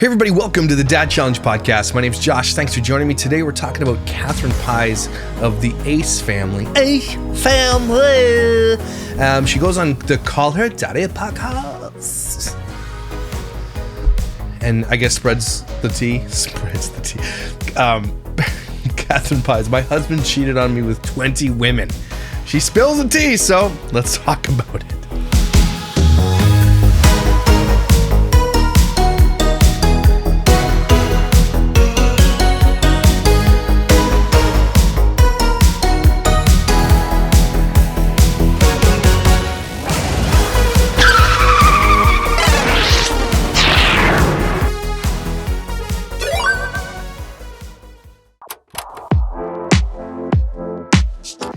Hey everybody, welcome to the Dad Challenge podcast. My name's Josh. Thanks for joining me. Today we're talking about Katherine Paiz of the Ace family. Ace family! She goes on the Call Her Daddy podcast. And I guess spreads the tea. Katherine Paiz, my husband cheated on me with 20 women. She spills the tea, so let's talk about it.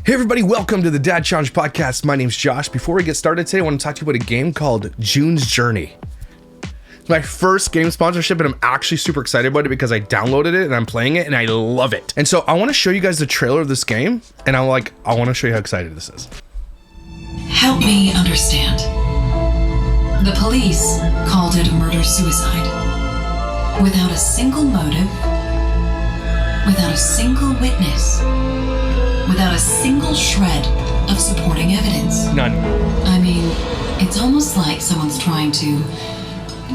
Hey everybody, welcome to the Dad Challenge podcast. My name's Josh. Before we get started today, I want to talk to you about a game called June's Journey. It's my first game sponsorship and I'm actually super excited about it because I downloaded it and I'm playing it and I love it. And so I want to show you guys the trailer of this game and I want to show you how excited this is. Help me understand. The police called it a murder-suicide. Without a single motive, without a single witness, without a single shred of supporting evidence. None. I mean, it's almost like someone's trying to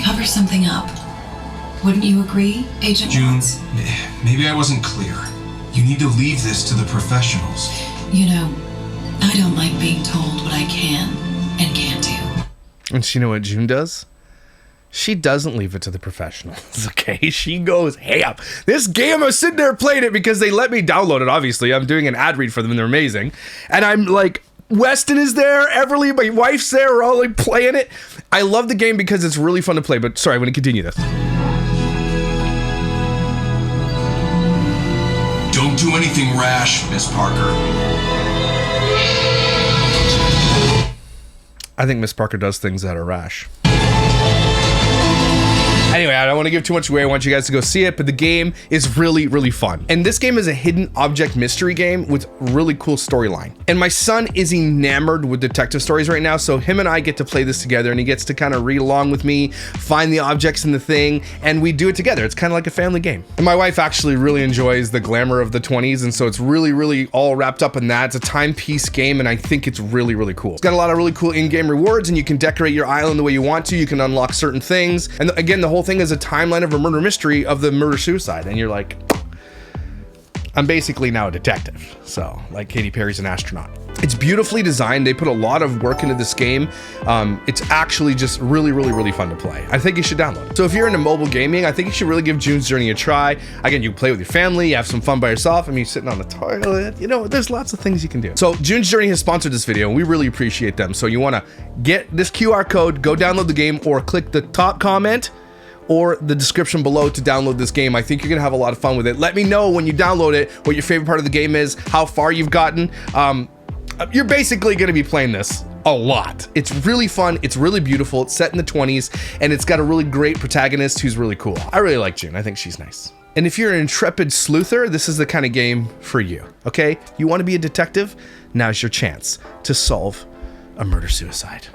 cover something up. Wouldn't you agree, Agent June, Watts? maybe I wasn't clear. You need to leave this to the professionals. You know, I don't like being told what I can and can't do. And you know what June does? She doesn't leave it to the professionals, okay? She goes ham. This game, I was sitting there playing it because they let me download it, obviously. I'm doing an ad read for them, and they're amazing. And I'm like, Weston is there, Everly, my wife's there, we're all like playing it. I love the game because it's really fun to play, but sorry, I'm gonna continue this. Don't do anything rash, Miss Parker. I think Miss Parker does things that are rash. Anyway, I don't want to give too much away. I want you guys to go see it, but the game is really, really fun. And this game is a hidden object mystery game with really cool storyline. And my son is enamored with detective stories right now, so him and I get to play this together, and he gets to kind of read along with me, find the objects in the thing, and we do it together. It's kind of like a family game. And my wife actually really enjoys the glamour of the 20s, and so it's really, really all wrapped up in that. It's a timepiece game, and I think it's really, really cool. It's got a lot of really cool in-game rewards, and you can decorate your island the way you want to. You can unlock certain things. And again, the whole thing is a timeline of a murder mystery of the murder-suicide, and you're like, I'm basically now a detective. So, like Katy Perry's an astronaut. It's beautifully designed. They put a lot of work into this game. It's actually just really, really, really fun to play. I think you should download it. So if you're into mobile gaming, I think you should really give June's Journey a try. Again, you can play with your family, you have some fun by yourself. I mean, sitting on the toilet, you know, there's lots of things you can do. So June's Journey has sponsored this video and we really appreciate them. So you wanna get this QR code, go download the game or click the top comment or the description below to download this game. I think you're gonna have a lot of fun with it. Let me know when you download it, what your favorite part of the game is, how far you've gotten. You're basically gonna be playing this a lot. It's really fun, it's really beautiful, it's set in the 20s, and it's got a really great protagonist who's really cool. I really like June, I think she's nice. And if you're an intrepid sleuther, this is the kind of game for you, okay? You wanna be a detective? Now's your chance to solve a murder-suicide.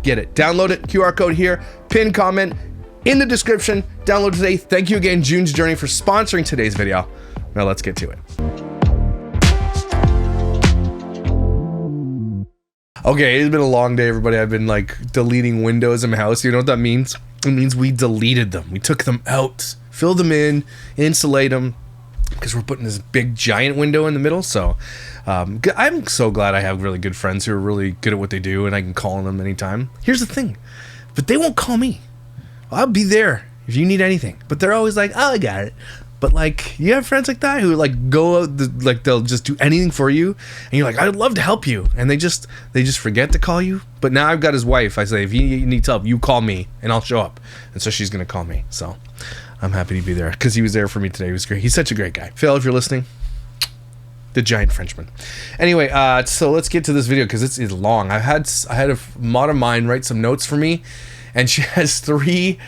Get it, download it, QR code here, pin comment in the description, download today. Thank you again, June's Journey, for sponsoring today's video. Now let's get to it. Okay, it's been a long day, everybody. I've been like deleting windows in my house. You know what that means? It means we deleted them. We took them out, filled them in, insulate them, because we're putting this big giant window in the middle. So I'm so glad I have really good friends who are really good at what they do and I can call on them anytime. Here's the thing, but they won't call me. I'll be there if you need anything, but they're always like, oh, I got it. But like, you have friends like that who like go out, like they'll just do anything for you, and you're like, I'd love to help you, and they just forget to call you. But now I've got his wife. I say, if you need help, you call me, and I'll show up. And so she's gonna call me. So I'm happy to be there because he was there for me today. He was great. He's such a great guy. Phil, if you're listening, the giant Frenchman. Anyway, so let's get to this video because it's long. I had a mod of mine write some notes for me, and she has 3.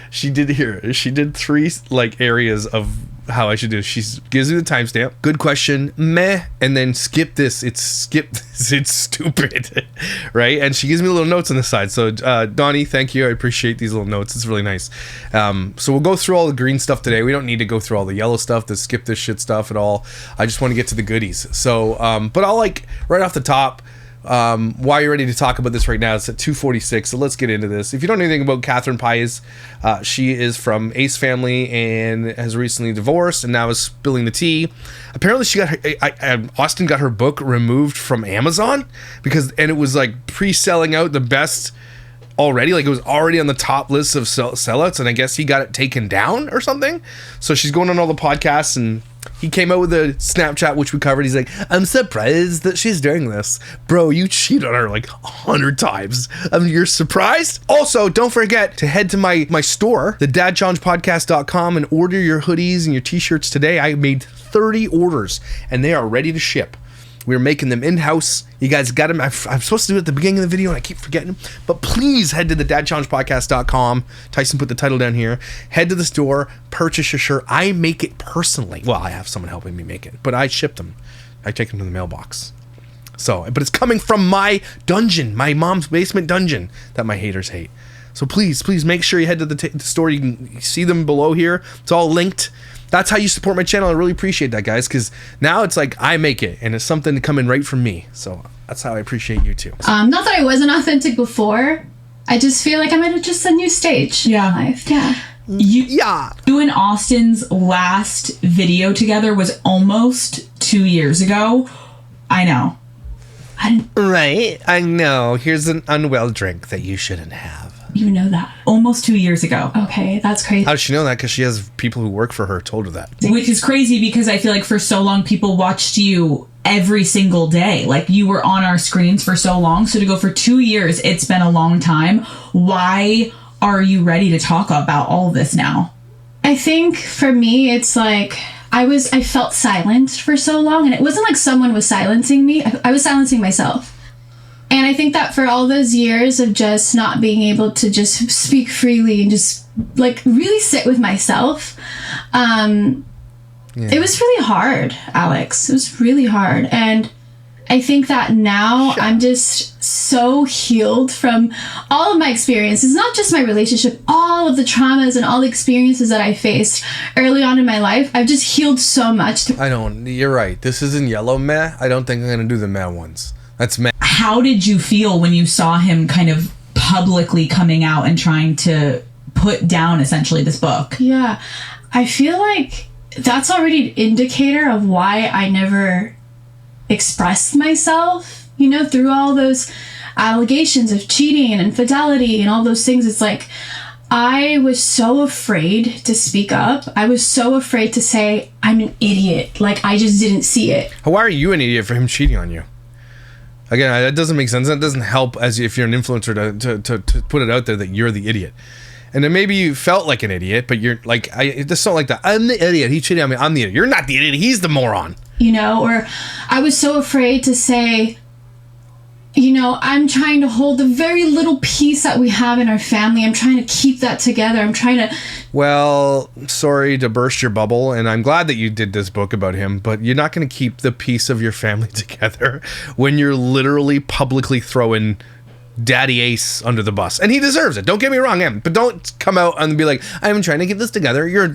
She did 3 like areas of how I should do it. She gives me the timestamp. Good question. Meh. And then skip this. It's stupid. Right? And she gives me little notes on the side. So, Donnie, thank you. I appreciate these little notes. It's really nice. So we'll go through all the green stuff today. We don't need to go through all the yellow stuff, the skip this shit stuff at all. I just want to get to the goodies. So, but I'll right off the top, while you're ready to talk about this right now, it's at 2:46, so let's get into this. If you don't know anything about Katherine Paiz, she is from Ace family and has recently divorced and now is spilling the tea. Apparently she got Austin got her book removed from Amazon and it was pre-selling out the best already. It was already on the top list of sellouts, and I guess he got it taken down or something. So she's going on all the podcasts, and he came out with a Snapchat, which we covered. He's like, I'm surprised that she's doing this. Bro, you cheat on her 100 times. You're surprised? Also, don't forget to head to my store, thedadchallengepodcast.com, and order your hoodies and your t-shirts today. I made 30 orders, and they are ready to ship. We're making them in-house. You guys got them. I'm supposed to do it at the beginning of the video, and I keep forgetting. But please head to thedadchallengepodcast.com. Tyson put the title down here. Head to the store. Purchase your shirt. I make it personally. Well, I have someone helping me make it, but I ship them. I take them to the mailbox. So, but it's coming from my dungeon, my mom's basement dungeon that my haters hate. So please make sure you head to the store. You can see them below here. It's all linked. That's how you support my channel. I really appreciate that, guys, because now it's I make it, and it's something coming right from me. So that's how I appreciate you, too. Not that I wasn't authentic before. I just feel like I'm at just a new stage in life. Yeah. You and Austin's last video together was almost 2 years ago. I know. Right? I know. Here's an unwell drink that you shouldn't have. You know that. Almost 2 years ago. Okay, that's crazy. How does she know that? Because she has people who work for her told her that. Which is crazy because I feel like for so long people watched you every single day. You were on our screens for so long. So to go for 2 years, it's been a long time. Why are you ready to talk about all this now? I think for me, it's I felt silenced for so long, and it wasn't like someone was silencing me. I was silencing myself. And I think that for all those years of just not being able to just speak freely and just really sit with myself, it was really hard, Alex. It was really hard. And I think that now I'm just so healed from all of my experiences, not just my relationship, all of the traumas and all the experiences that I faced early on in my life. I've just healed so much. You're right. This is in yellow meh. I don't think I'm going to do the meh ones. That's meh. How did you feel when you saw him kind of publicly coming out and trying to put down essentially this book? Yeah, I feel like that's already an indicator of why I never expressed myself, through all those allegations of cheating and infidelity and all those things. It's I was so afraid to speak up. I was so afraid to say, I'm an idiot. I just didn't see it. Why are you an idiot for him cheating on you? Again, that doesn't make sense. That doesn't help as if you're an influencer to put it out there that you're the idiot. And then maybe you felt like an idiot, but you're I just don't like that. I'm the idiot. He cheated on me. I'm the idiot. You're not the idiot. He's the moron. Or I was so afraid to say, I'm trying to hold the very little piece that we have in our family. I'm trying to keep that together. I'm trying to... Well, sorry to burst your bubble, and I'm glad that you did this book about him, but you're not going to keep the piece of your family together when you're literally publicly throwing Daddy Ace under the bus. And he deserves it. Don't get me wrong, but don't come out and be like, I'm trying to get this together. You're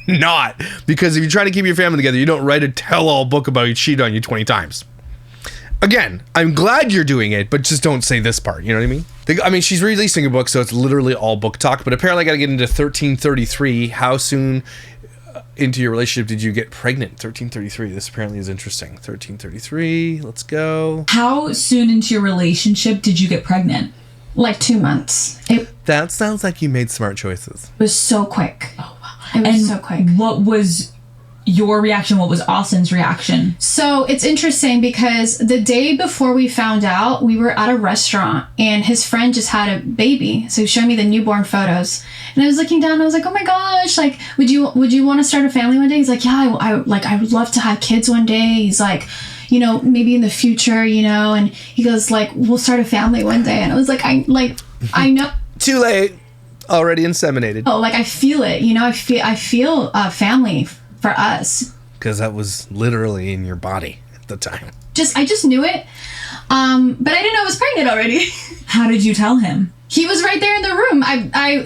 not. Because if you're trying to keep your family together, you don't write a tell-all book about you cheat on you 20 times. Again, I'm glad you're doing it, but just don't say this part. You know what I mean? She's releasing a book, so it's literally all book talk. But apparently I got to get into 1333. How soon into your relationship did you get pregnant? 1333. This apparently is interesting. 1333. Let's go. How soon into your relationship did you get pregnant? 2 months. That sounds like you made smart choices. It was so quick. Oh, wow. It was so quick. What was your reaction? What was Austin's reaction? So it's interesting because the day before we found out, we were at a restaurant and his friend just had a baby. So he showed me the newborn photos, and I was looking down and I was like, oh my gosh, would you want to start a family one day? He's like, yeah, I would love to have kids one day. He's like, maybe in the future, and he goes we'll start a family one day. And I was like, I know. Too late. Already inseminated. Oh, I feel it. I feel family for us. Because that was literally in your body at the time. I just knew it. But I didn't know I was pregnant already. How did you tell him? He was right there in the room.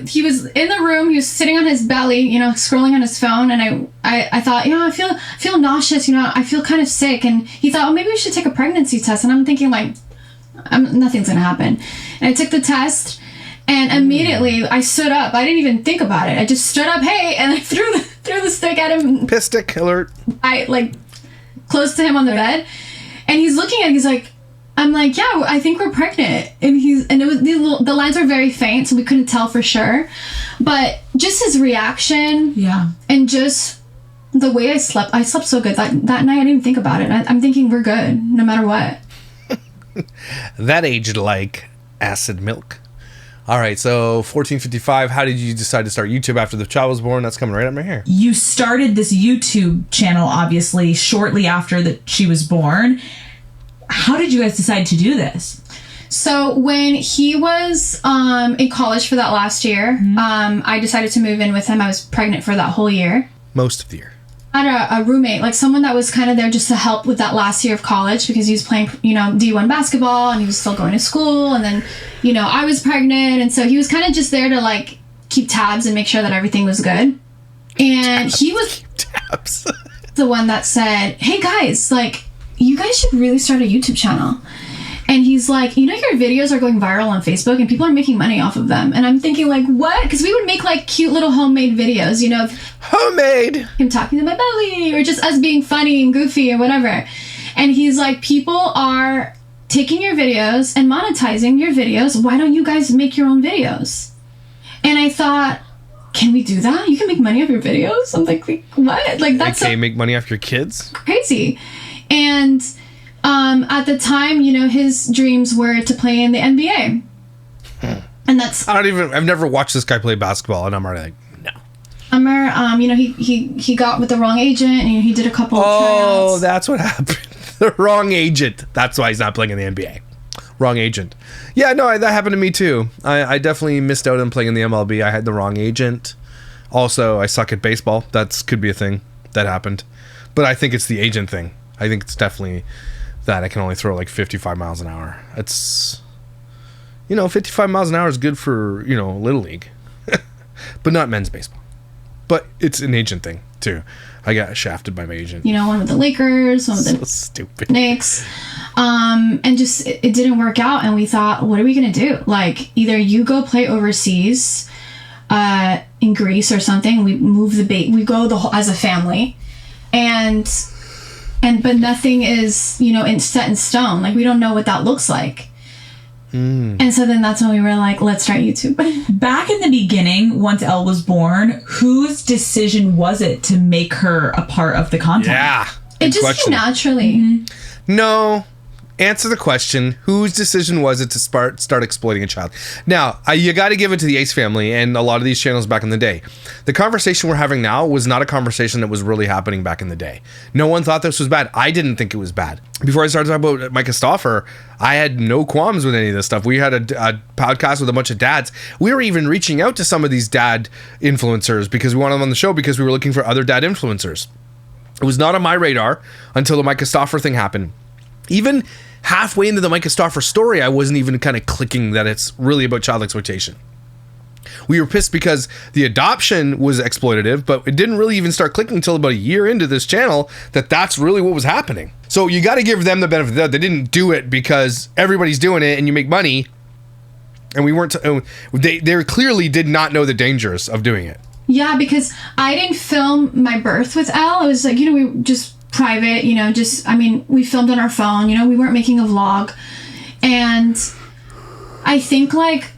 He was in the room. He was sitting on his belly, scrolling on his phone. And I thought, I feel nauseous. I feel kind of sick. And he thought, maybe we should take a pregnancy test. And I'm thinking, like, nothing's gonna happen. And I took the test, and immediately I stood up. I didn't even think about it. I just stood up, hey, and I threw the stick at him. Piss stick alert. Close to him on the bed, and he's looking at it. He's like, I'm like, yeah, I think we're pregnant. And the lines were very faint, so we couldn't tell for sure. But just his reaction, yeah, and just the way I slept so good that night. I didn't even think about it. I'm thinking we're good no matter what. That aged like acid milk. All right, so 1455, how did you decide to start YouTube after the child was born? That's coming right up my hair. You started this YouTube channel, obviously, shortly after that she was born. How did you guys decide to do this? So when he was in college for that last year, I decided to move in with him. I was pregnant for that whole year. Most of the year. I had a roommate, like someone that was kind of there just to help with that last year of college, because he was playing, D1 basketball, and he was still going to school. And then, I was pregnant. And so he was kind of just there to like keep tabs and make sure that everything was good. And he was tabs. the one that said, hey guys, like, you guys should really start a YouTube channel. And he's like, your videos are going viral on Facebook and people are making money off of them. And I'm thinking, like, what? Because we would make like cute little homemade videos, of homemade him talking to my belly, or just us being funny and goofy or whatever. And he's like, people are taking your videos and monetizing your videos. Why don't you guys make your own videos? And I thought, can we do that? You can make money off your videos? I'm like, what? Like, that's okay, make money off your kids? Crazy. And at the time, his dreams were to play in the NBA. And that's... I've never watched this guy play basketball, and I'm already like, no. He got with the wrong agent, and he did a couple of tryouts. Oh, that's what happened. The wrong agent. That's why he's not playing in the NBA. Wrong agent. Yeah, no, that happened to me too. I definitely missed out on playing in the MLB. I had the wrong agent. Also, I suck at baseball. That could be a thing that happened. But I think it's the agent thing. I think it's definitely that I can only throw like 55 miles an hour. It's, 55 miles an hour is good for, Little League. But not men's baseball. But it's an agent thing, too. I got shafted by my agent. One with the Lakers, one with the stupid Knicks. And just, it didn't work out. And we thought, what are we going to do? Like, either you go play overseas in Greece or something. We move we go as a family. But nothing is, set in stone. Like, we don't know what that looks like. And so then that's when we were like, let's start YouTube. Back in the beginning, once Elle was born, whose decision was it to make her a part of the content? Yeah. It just came naturally. Mm-hmm. No. Answer the question. Whose decision was it to start exploiting a child? Now, you got to give it to the Ace family and a lot of these channels back in the day. The conversation we're having now was not a conversation that was really happening back in the day. No one thought this was bad. I didn't think it was bad. Before I started talking about Micah Stauffer, I had no qualms with any of this stuff. We had a podcast with a bunch of dads. We were even reaching out to some of these dad influencers because we wanted them on the show because we were looking for other dad influencers. It was not on my radar until the Micah Stauffer thing happened. Even halfway into the Micah Stauffer story, I wasn't even kind of clicking that it's really about child exploitation. We were pissed because the adoption was exploitative, but it didn't really even start clicking until about a year into this channel that that's really what was happening. So you got to give them the benefit of the doubt. They didn't do it because everybody's doing it and you make money. And we weren't, they clearly did not know the dangers of doing it. Yeah, because I didn't film my birth with Elle. It was like, we just private, we filmed on our phone, we weren't making a vlog. And I think like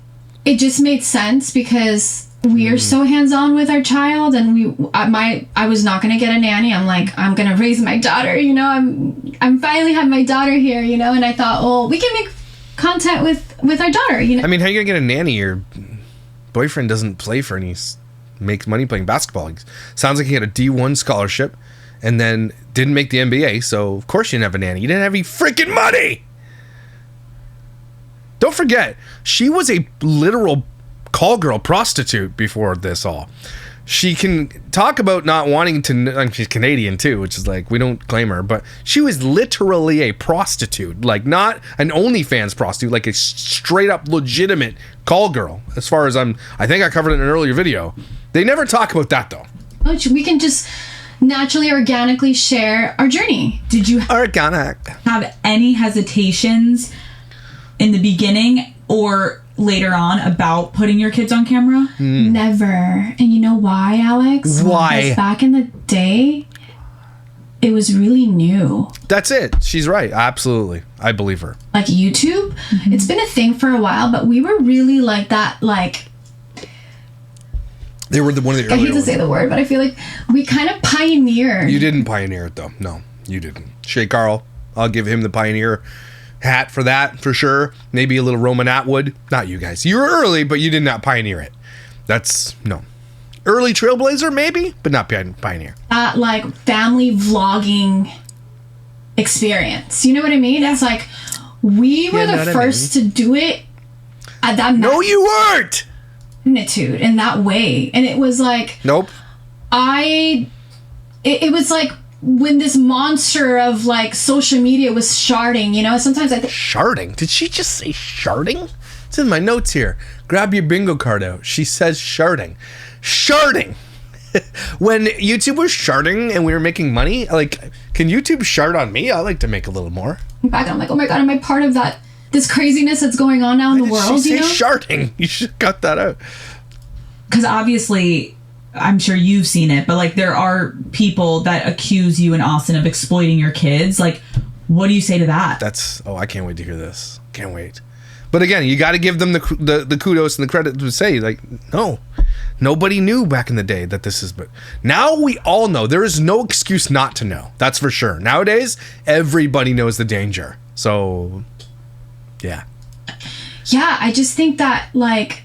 it just made sense because we are so hands-on with our child, and I was not going to get a nanny. I'm like, I'm going to raise my daughter, I'm finally have my daughter here, and I thought, well, we can make content with our daughter, I mean, how are you going to get a nanny? Your boyfriend doesn't play for any, makes money playing basketball. Sounds like he had a D1 scholarship and then didn't make the NBA, so of course you didn't have a nanny. You didn't have any freaking money! Don't forget, she was a literal call girl prostitute before this all. She can talk about not wanting to, she's Canadian too, which is like, we don't claim her, but she was literally a prostitute, like not an OnlyFans prostitute, like a straight up legitimate call girl. As far as I think I covered it in an earlier video. They never talk about that though. We can just naturally, organically share our journey. Did you organic have any hesitations in the beginning or later on about putting your kids on camera? Never. And you know why, Alex? Why? Because back in the day, it was really new. That's it. She's right. Absolutely. I believe her. Like YouTube, it's been a thing for a while, but we were really like that, like, they were one of the I earlier hate to say the word, but I feel like we kind of pioneered. You didn't pioneer it though. No, you didn't. Shay Carl, I'll give him the pioneer hat for that, for sure. Maybe a little Roman Atwood. Not you guys. You were early, but you did not pioneer it. That's, no. Early trailblazer, maybe, but not pioneer. That, like, family vlogging experience. You know what I mean? It's like, we were the first to do it at that No, you weren't! magnitude, in that way. And it was like... Nope. It was like when this monster of, like, social media was sharding, you know? Sometimes I think... Sharding? Did she just say sharding? It's in my notes here. Grab your bingo card out. She says sharding. Sharding! When YouTube was sharding and we were making money, like, can YouTube shard on me? I like to make a little more. Back, I'm like, oh my God, am I part of that... this craziness that's going on now in the world, she you know? Sharding. You should cut that out. Because obviously, I'm sure you've seen it, but like there are people that accuse you and Austin of exploiting your kids. Like, what do you say to that? I can't wait to hear this. Can't wait. But again, you got to give them the kudos and the credit to say, like, no, nobody knew back in the day that this is, but now we all know. There is no excuse not to know. That's for sure. Nowadays, everybody knows the danger. So, yeah. Yeah, I just think that, like,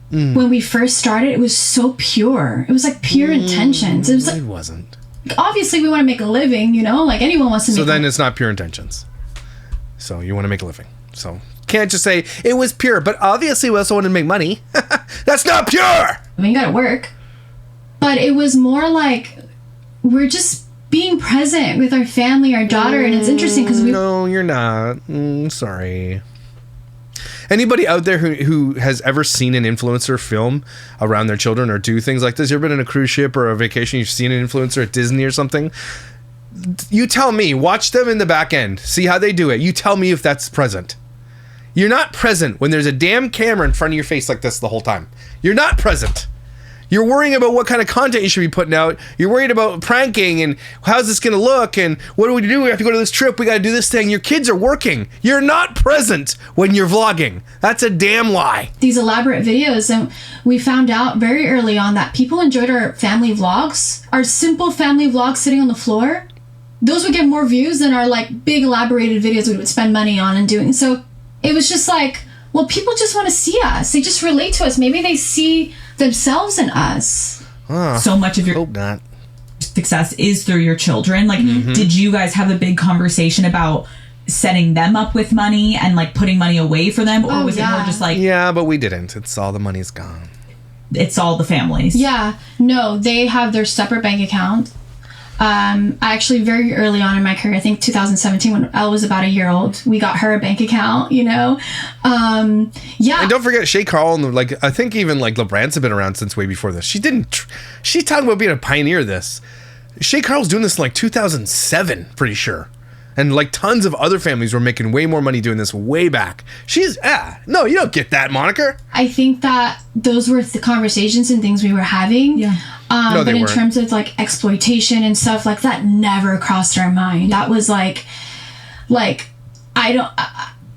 when we first started, it was so pure. It was like pure intentions. It was like, It wasn't. obviously we want to make a living, you know, like anyone wants to make So then it's not pure intentions. So you want to make a living. So can't just say it was pure, but obviously we also want to make money. That's not pure. I mean, you gotta work. But it was more like we're just being present with our family, our daughter, and it's interesting because we... No, you're not. Sorry. Anybody out there who has ever seen an influencer film around their children or do things like this? You ever been in a cruise ship or a vacation, you've seen an influencer at Disney or something? You tell me. Watch them in the back end. See how they do it. You tell me if that's present. You're not present when there's a damn camera in front of your face like this the whole time. You're not present. You're worrying about what kind of content you should be putting out. You're worried about pranking and how's this going to look and what do we do? We have to go to this trip. We got to do this thing. Your kids are working. You're not present when you're vlogging. That's a damn lie. These elaborate videos, and we found out very early on that people enjoyed our family vlogs, our simple family vlogs sitting on the floor. Those would get more views than our like big elaborated videos we would spend money on and doing. So it was just like, well, people just want to see us. They just relate to us. Maybe they see themselves in us. So much of your Hope not. success is through your children. Like, did you guys have a big conversation about setting them up with money and like putting money away for them? Or was it more just like, Yeah, but we didn't. It's all the money's gone. it's all the families? Yeah, no, they have their separate bank account. I actually very early on in my career, I think 2017 when Elle was about a year old, we got her a bank account, you know? Yeah. And don't forget Shay Carl and like I think even like LeBrand's have been around since way before this. She's talking about being a pioneer of this. Shay Carl's doing this in like 2007, pretty sure. And like tons of other families were making way more money doing this way back. No, you don't get that moniker. I think that those were the conversations and things we were having. Yeah. No, they but in weren't. terms of like exploitation and stuff like that, never crossed our mind. That was like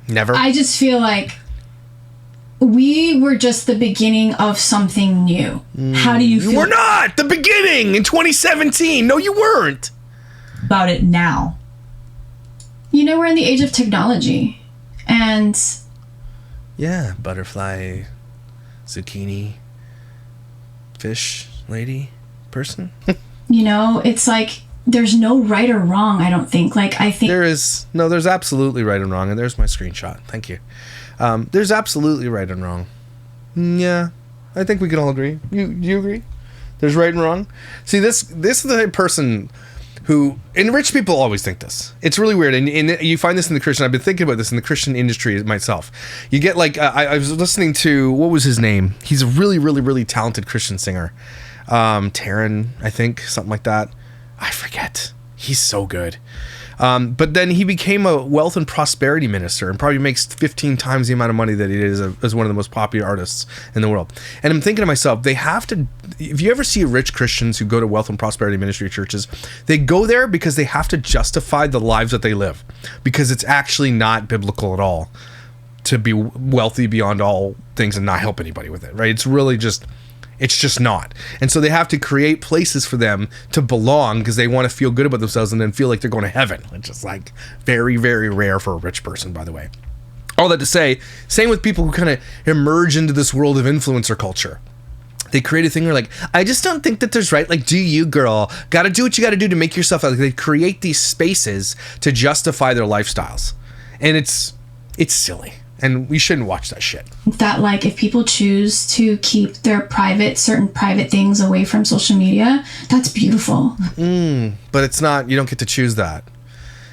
Never. I just feel like we were just the beginning of something new. How do you You feel were not the beginning in 2017. No, you weren't. about it now? You know, we're in the age of technology, and Yeah, butterfly, zucchini, fish, lady, person. you know, it's like there's no right or wrong. I don't think. Like I think There's absolutely right and wrong, and there's my screenshot. Thank you. There's absolutely right and wrong. Yeah, I think we can all agree. You agree? There's right and wrong. See, this is the person who, and rich people always think this. It's really weird, and you find this in the Christian. I've been thinking about this in the Christian industry myself. You get like I was listening to, what was his name? He's a really, really, really talented Christian singer, Taryn, I think, something like that. I forget. He's so good. But then he became a wealth and prosperity minister and probably makes 15 times the amount of money that he is as one of the most popular artists in the world. And I'm thinking to myself, they have to, if you ever see rich Christians who go to wealth and prosperity ministry churches, they go there because they have to justify the lives that they live, because it's actually not biblical at all to be wealthy beyond all things and not help anybody with it, right? It's really just... It's just not. And so they have to create places for them to belong because they want to feel good about themselves and then feel like they're going to heaven. It's just like very, very rare for a rich person, by the way. All that to say, same with people who kind of emerge into this world of influencer culture. They create a thing where like, I just don't think that there's right. Like, do you, girl? Got to do what you got to do to make yourself out. Like, they create these spaces to justify their lifestyles. And it's silly. And we shouldn't watch that shit. That, like, if people choose to keep their certain private things away from social media, that's beautiful. But it's not, you don't get to choose that.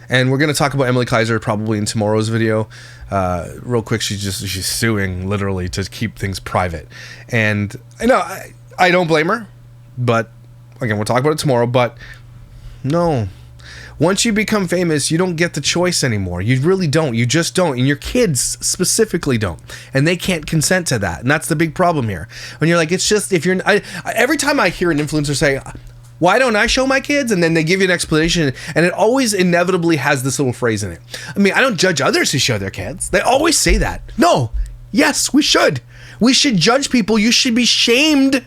And we're going to talk about Emily Kaiser probably in tomorrow's video. Real quick, she's suing literally to keep things private. And I don't blame her. But again, we'll talk about it tomorrow. But no. Once you become famous, you don't get the choice anymore. You really don't. You just don't. And your kids specifically don't. And they can't consent to that. And that's the big problem here. When you're like, it's just, if you're... every time I hear an influencer say, why don't I show my kids? And then they give you an explanation. And it always inevitably has this little phrase in it. I mean, I don't judge others who show their kids. They always say that. No. Yes, we should. We should judge people. You should be shamed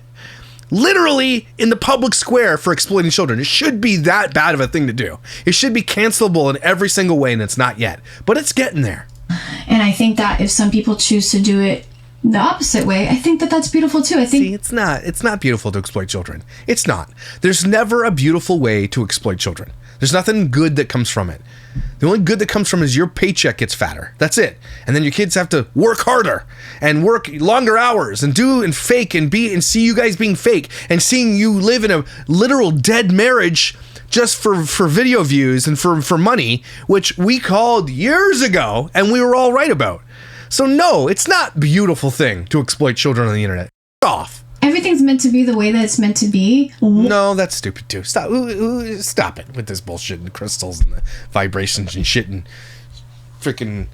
literally in the public square for exploiting children. It should be that bad of a thing to do. It should be cancelable in every single way, and it's not yet. But it's getting there. And I think that if some people choose to do it the opposite way, I think that that's beautiful too. See, it's not beautiful to exploit children. It's not. There's never a beautiful way to exploit children. There's nothing good that comes from it. The only good that comes from it is your paycheck gets fatter. That's it. And then your kids have to work harder and work longer hours and do and fake and be and see you guys being fake and seeing you live in a literal dead marriage just for video views and for money, which we called years ago and we were all right about. So no, it's not a beautiful thing to exploit children on the internet. Off. Everything's meant to be the way that it's meant to be. No, that's stupid too. Stop it with this bullshit and crystals and the vibrations and shit and freaking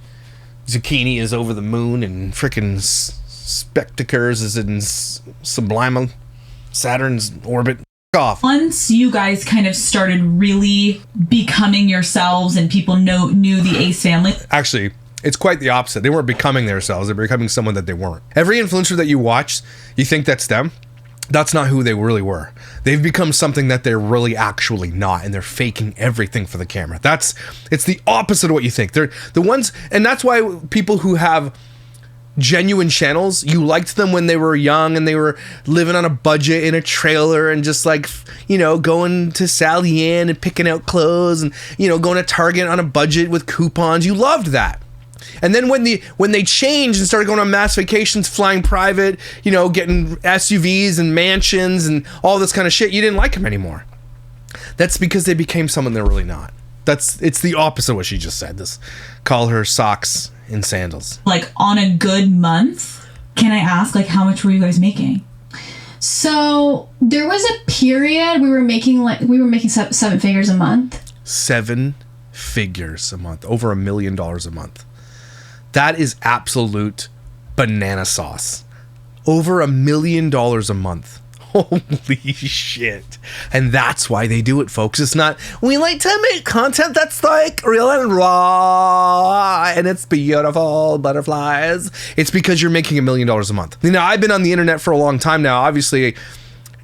zucchini is over the moon and freaking spectacles is in Sublima, Saturn's orbit. Off. Once you guys kind of started really becoming yourselves and people knew the Ace family. Actually, it's quite the opposite. They weren't becoming themselves. They were becoming someone that they weren't. Every influencer that you watch, you think that's them. That's not who they really were. They've become something that they're really actually not, and they're faking everything for the camera. It's the opposite of what you think. They're the ones, and that's why people who have genuine channels, you liked them when they were young and they were living on a budget in a trailer and just like, going to Sally Ann and picking out clothes and, going to Target on a budget with coupons. You loved that. And then when they changed and started going on mass vacations, flying private, getting SUVs and mansions and all this kind of shit, you didn't like them anymore. That's because they became someone they're really not. It's the opposite of what she just said. This, call her socks and sandals. Like on a good month, can I ask, like, how much were you guys making? So there was a period we were making 7 figures a month. 7 figures a month, over $1 million a month. That is absolute banana sauce. Over $1 million a month. Holy shit. And that's why they do it, folks. It's not, we like to make content that's like real and raw and it's beautiful, butterflies. It's because you're making $1 million a month. I've been on the internet for a long time now. Obviously,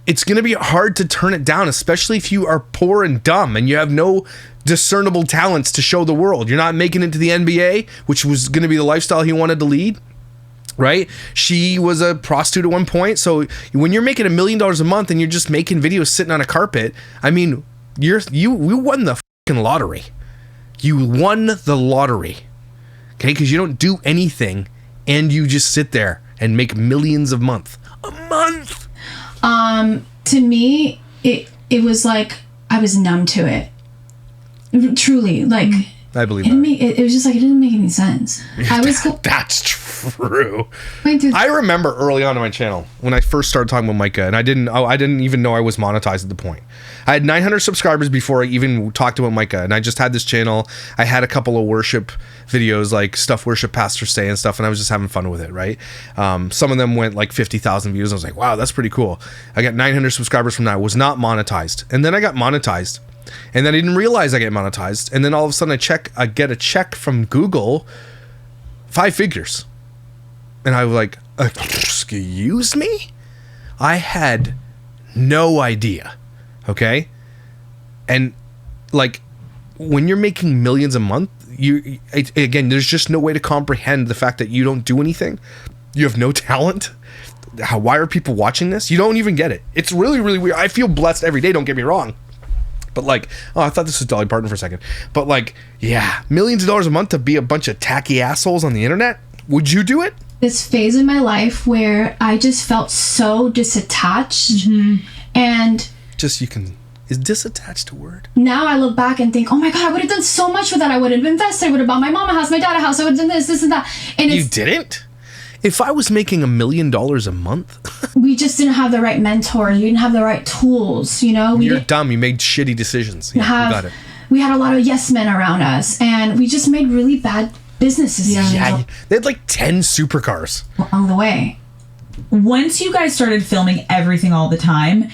it's going to be hard to turn it down, especially if you are poor and dumb and you have no discernible talents to show the world. You're not making it to the NBA, which was going to be the lifestyle he wanted to lead. Right? She was a prostitute at one point. So when you're making $1 million a month and you're just making videos sitting on a carpet, I mean, you won the fucking lottery. You won the lottery. Okay? Because you don't do anything and you just sit there and make millions a month. A month. To me, it was like I was numb to it. Truly, like I believe it was just like it didn't make any sense. That's true. Going through I remember early on in my channel when I first started talking with Micah, and I didn't even know I was monetized at the point. I had 900 subscribers before I even talked about Micah, and I just had this channel. I had a couple of worship videos, like stuff worship pastors say and stuff, and I was just having fun with it, right? Some of them went like 50,000 views. I was like, wow, that's pretty cool. I got 900 subscribers from that. I was not monetized, and then I got monetized. And then I didn't realize I get monetized. And then all of a sudden I get a check from Google, 5 figures. And I was like, excuse me? I had no idea. Okay? And like when you're making millions a month, again, there's just no way to comprehend the fact that you don't do anything. You have no talent. Why are people watching this? You don't even get it. It's really, really weird. I feel blessed every day, don't get me wrong. But like, I thought this was Dolly Parton for a second. But like, yeah, millions of dollars a month to be a bunch of tacky assholes on the internet. Would you do it? This phase in my life where I just felt so disattached, and is disattached a word? Now I look back and think, oh my God, I would have done so much with that. I would have invested. I would have bought my mom a house, my dad a house. I would have done this and that. And you didn't? If I was making $1 million a month, we just didn't have the right mentors. We didn't have the right tools. You know, you're dumb. You made shitty decisions. Yeah, you got it. We had a lot of yes men around us, and we just made really bad business decisions. Yeah, they had like 10 supercars along the way. Once you guys started filming everything all the time,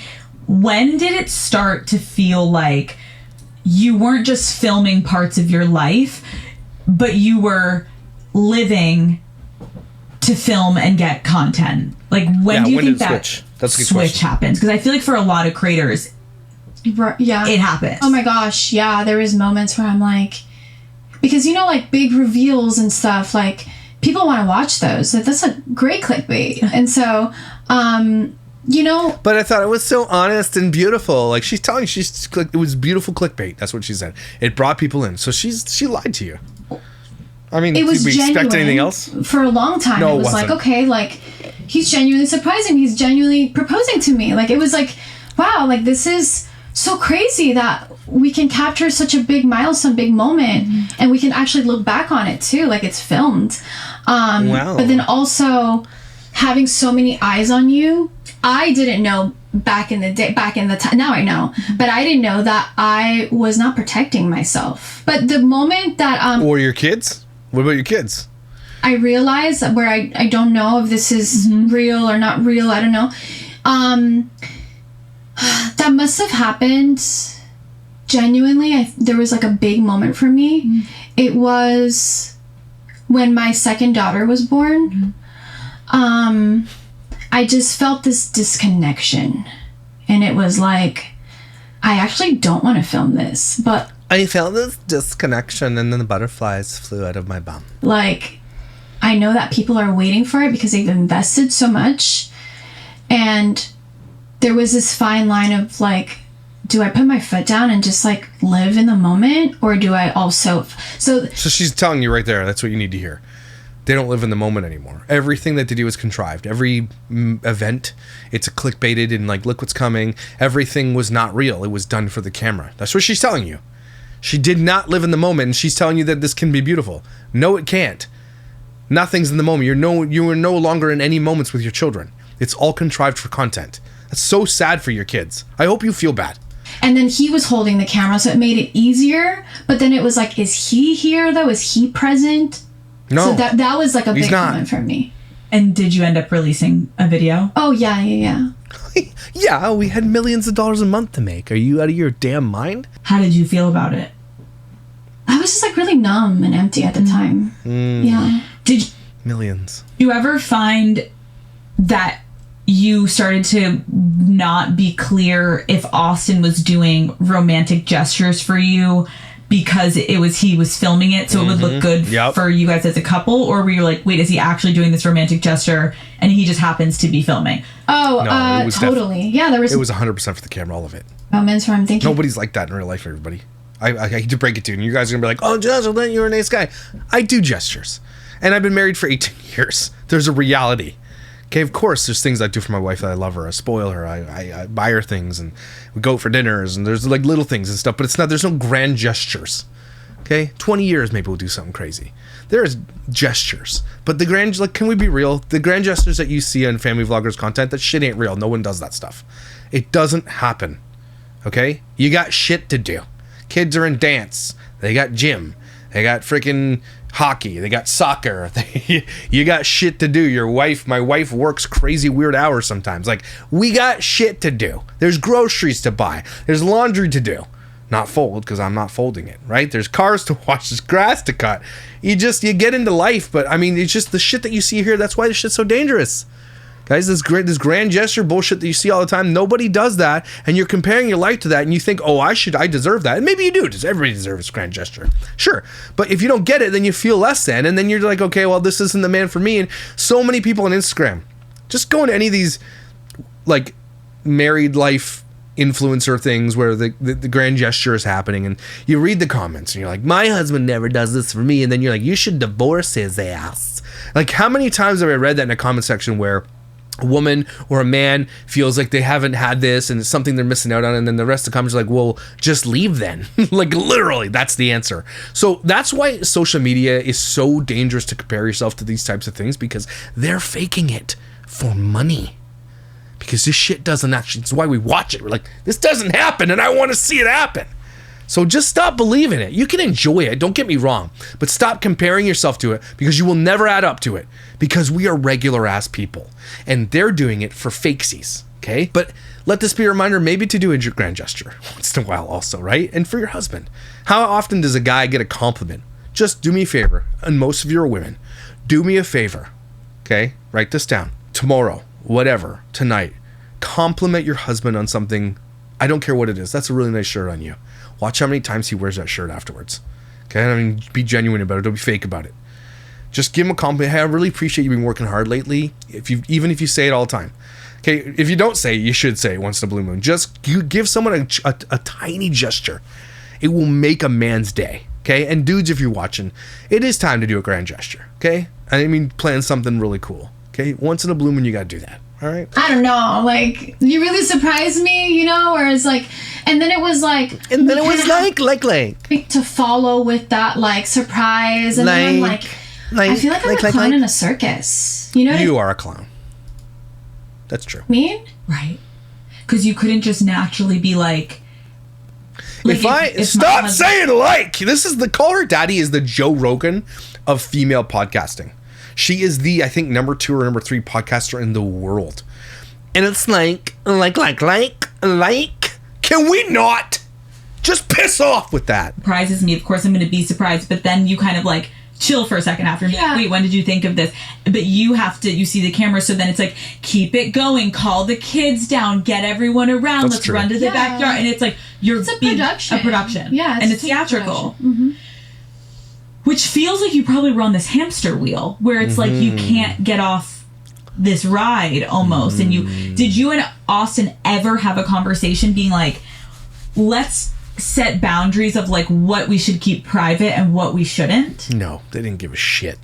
when did it start to feel like you weren't just filming parts of your life, but you were living to film and get content? Like when do you think that switch happens? Because I feel like for a lot of creators, it happens. Oh my gosh, yeah, there is moments where I'm like, because you know, like big reveals and stuff, like people want to watch those. That's a great clickbait. And so you know, but I thought it was so honest and beautiful. Like she's telling you, it was beautiful clickbait. That's what she said. It brought people in. So she lied to you. I mean, it was did we genuine. Expect anything else? For a long time, No, it was like, okay, like he's genuinely surprising me. He's genuinely proposing to me. Like it was like, wow, like this is so crazy that we can capture such a big milestone, big moment, and we can actually look back on it too, like it's filmed. Wow. But then also having so many eyes on you. I didn't know back in the time. Now I know, but I didn't know that I was not protecting myself. But the moment that or your kids. What about your kids? I realized that where I don't know if this is real or not real. I don't know. That must have happened genuinely. There was like a big moment for me. It was when my second daughter was born. I just felt this disconnection, and it was like, I actually don't want to film this, but I felt this disconnection, and then the butterflies flew out of my bum. Like, I know that people are waiting for it because they've invested so much, and there was this fine line of like, do I put my foot down and just like live in the moment, or do I also so she's telling you right there, that's what you need to hear. They don't live in the moment anymore. Everything that they do is contrived. Every event, it's a clickbaited and like, look what's coming. Everything was not real. It was done for the camera. That's what she's telling you. She did not live in the moment, and she's telling you that this can be beautiful. No, it can't. Nothing's in the moment. You are no longer in any moments with your children. It's all contrived for content. That's so sad for your kids. I hope you feel bad. And then he was holding the camera, so it made it easier. But then it was like, is he here though? Is he present? No. So that was like a big moment for me. And did you end up releasing a video? Oh, yeah. Yeah, we had millions of dollars a month to make. Are you out of your damn mind? How did you feel about it? I was just like really numb and empty at the time. Yeah. Did millions. you ever find that you started to not be clear if Austin was doing romantic gestures for you because he was filming it so it would look good for you guys as a couple, or were you like, wait, is he actually doing this romantic gesture and he just happens to be filming? Oh, no, totally. Yeah, there was. It was 100% for the camera, all of it. Moments where I'm thinking, nobody's like that in real life, everybody. I hate to break it to you, and you guys are gonna be like, oh, Jocelyn, you're a nice guy. I do gestures, and I've been married for 18 years. There's a reality. Okay, of course, there's things I do for my wife that I love her. I spoil her. I buy her things, and we go for dinners, and there's like little things and stuff. But there's no grand gestures. Okay, 20 years maybe we'll do something crazy. There's gestures, but can we be real? The grand gestures that you see on family vloggers content, that shit ain't real. No one does that stuff. It doesn't happen. Okay, you got shit to do. Kids are in dance. They got gym. They got freaking hockey. They got soccer. You got shit to do. My wife works crazy weird hours sometimes. Like, we got shit to do. There's groceries to buy. There's laundry to do. Not fold, because I'm not folding it, right? There's cars to wash. There's grass to cut. You get into life, but I mean, it's just the shit that you see here. That's why this shit's so dangerous. Guys, this grand gesture bullshit that you see all the time, nobody does that, and you're comparing your life to that, and you think, oh, I deserve that. And maybe you do. Everybody deserves a grand gesture. Sure. But if you don't get it, then you feel less than, and then you're like, okay, well, this isn't the man for me. And so many people on Instagram, just go into any of these, like, married life influencer things where the grand gesture is happening, and you read the comments, and you're like, my husband never does this for me, and then you're like, you should divorce his ass. Like, how many times have I read that in a comment section where a woman or a man feels like they haven't had this and it's something they're missing out on, and then the rest of the comments are like, well, just leave then. Like, literally, that's the answer. So that's why social media is so dangerous to compare yourself to these types of things, because they're faking it for money. Because this shit doesn't actually, it's why we watch it. We're like, this doesn't happen and I want to see it happen. So just stop believing it. You can enjoy it, don't get me wrong, but stop comparing yourself to it, because you will never add up to it, because we are regular ass people and they're doing it for fakesies. Okay, but let this be a reminder maybe to do a grand gesture once in a while also, right? And for your husband, how often does a guy get a compliment? Just do me a favor, and most of you are women. Do me a favor, okay? Write this down. Tomorrow, whatever, tonight, compliment your husband on something. I don't care what it is. That's a really nice shirt on you. Watch how many times he wears that shirt afterwards. Okay, I mean, be genuine about it. Don't be fake about it. Just give him a compliment. Hey, I really appreciate you been working hard lately. Even if you say it all the time. Okay, if you don't say it, you should say it once in a blue moon. Just you give someone a tiny gesture. It will make a man's day. Okay, and dudes, if you're watching, it is time to do a grand gesture. Okay, I mean, plan something really cool. Okay, once in a blue moon, you got to do that. All right. I don't know. Like, you really surprised me, you know, where it's like, and then it was like, to follow with that, like, surprise. And then I'm like, I feel like I'm a clown in a circus. You know? You are a clown. That's true. Mean? Right. Because you couldn't just naturally be like if stop saying like. This is call her daddy is the Joe Rogan of female podcasting. She is the, I think, number 2 or number 3 podcaster in the world. And it's like. Can we not just piss off with that? Surprises me. Of course, I'm going to be surprised. But then you kind of like chill for a second after. Yeah. Wait, when did you think of this? But you see the camera. So then it's like, keep it going. Call the kids down. Get everyone around. That's Let's true. Run to the backyard. And it's like, it's a production. Yeah. And it's theatrical. Mm-hmm. Which feels like you probably were on this hamster wheel where it's like you can't get off this ride almost. And did you and Austin ever have a conversation being like, let's set boundaries of like what we should keep private and what we shouldn't? No, they didn't give a shit.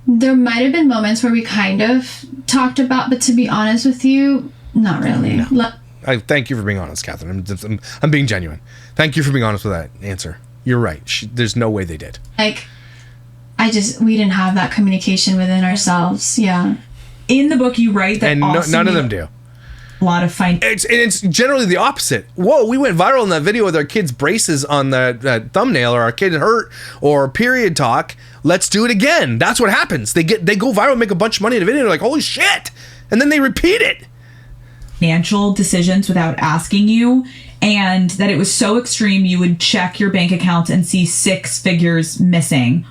There might have been moments where we kind of talked about, but to be honest with you, not really. No. I thank you for being honest, Catherine. I'm being genuine. Thank you for being honest with that answer. You're right. There's no way they did. Like, we didn't have that communication within ourselves. Yeah. In the book, you write that none of them do. A lot of fine. It's generally the opposite. Whoa, we went viral in that video with our kids' braces on the thumbnail, or our kid hurt, or period talk. Let's do it again. That's what happens. They go viral, make a bunch of money in a video. They're like, holy shit, and then they repeat it. Financial decisions without asking you, and that it was so extreme. You would check your bank account and see 6 figures missing.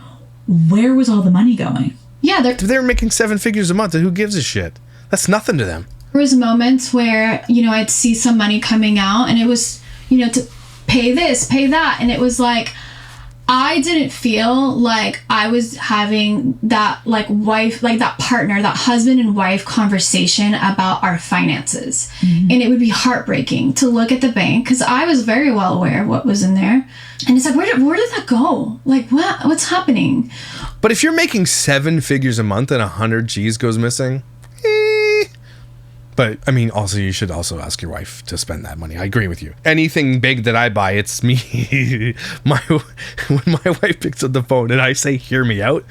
Where was all the money going? Yeah, they're making 7 figures a month, and who gives a shit? That's nothing to them. There was moments where, I'd see some money coming out, and it was, to pay this, pay that, and it was like, I didn't feel like I was having that wife, that partner, that husband and wife conversation about our finances. Mm-hmm. And it would be heartbreaking to look at the bank, because I was very well aware of what was in there. And it's like, where did that go? Like, what's happening? But if you're making 7 figures a month and 100 G's goes missing, But I mean, also you should also ask your wife to spend that money. I agree with you. Anything big that I buy, it's me. When my wife picks up the phone and I say, "Hear me out,"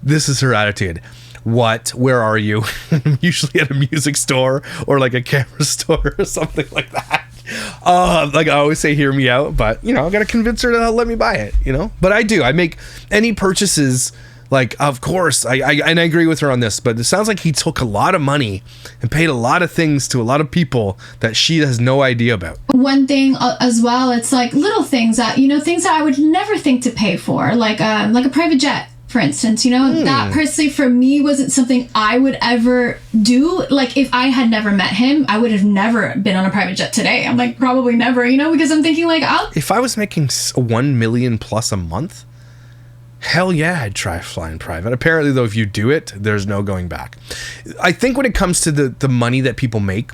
this is her attitude. What? Where are you? Usually at a music store or like a camera store or something like that. Like I always say, "Hear me out," but you know, I gotta convince her to let me buy it. You know, but I do. I make any purchases. Like, of course, I agree with her on this, but it sounds like he took a lot of money and paid a lot of things to a lot of people that she has no idea about. One thing as well, it's like little things that, you know, things that I would never think to pay for, like a private jet, for instance, you know, that personally for me wasn't something I would ever do. Like if I had never met him, I would have never been on a private jet today. I'm like, probably never, you know, because I'm thinking like, if I was making 1 million plus a month, hell yeah, I'd try flying private. Apparently, though, if you do it, there's no going back. I think when it comes to the money that people make,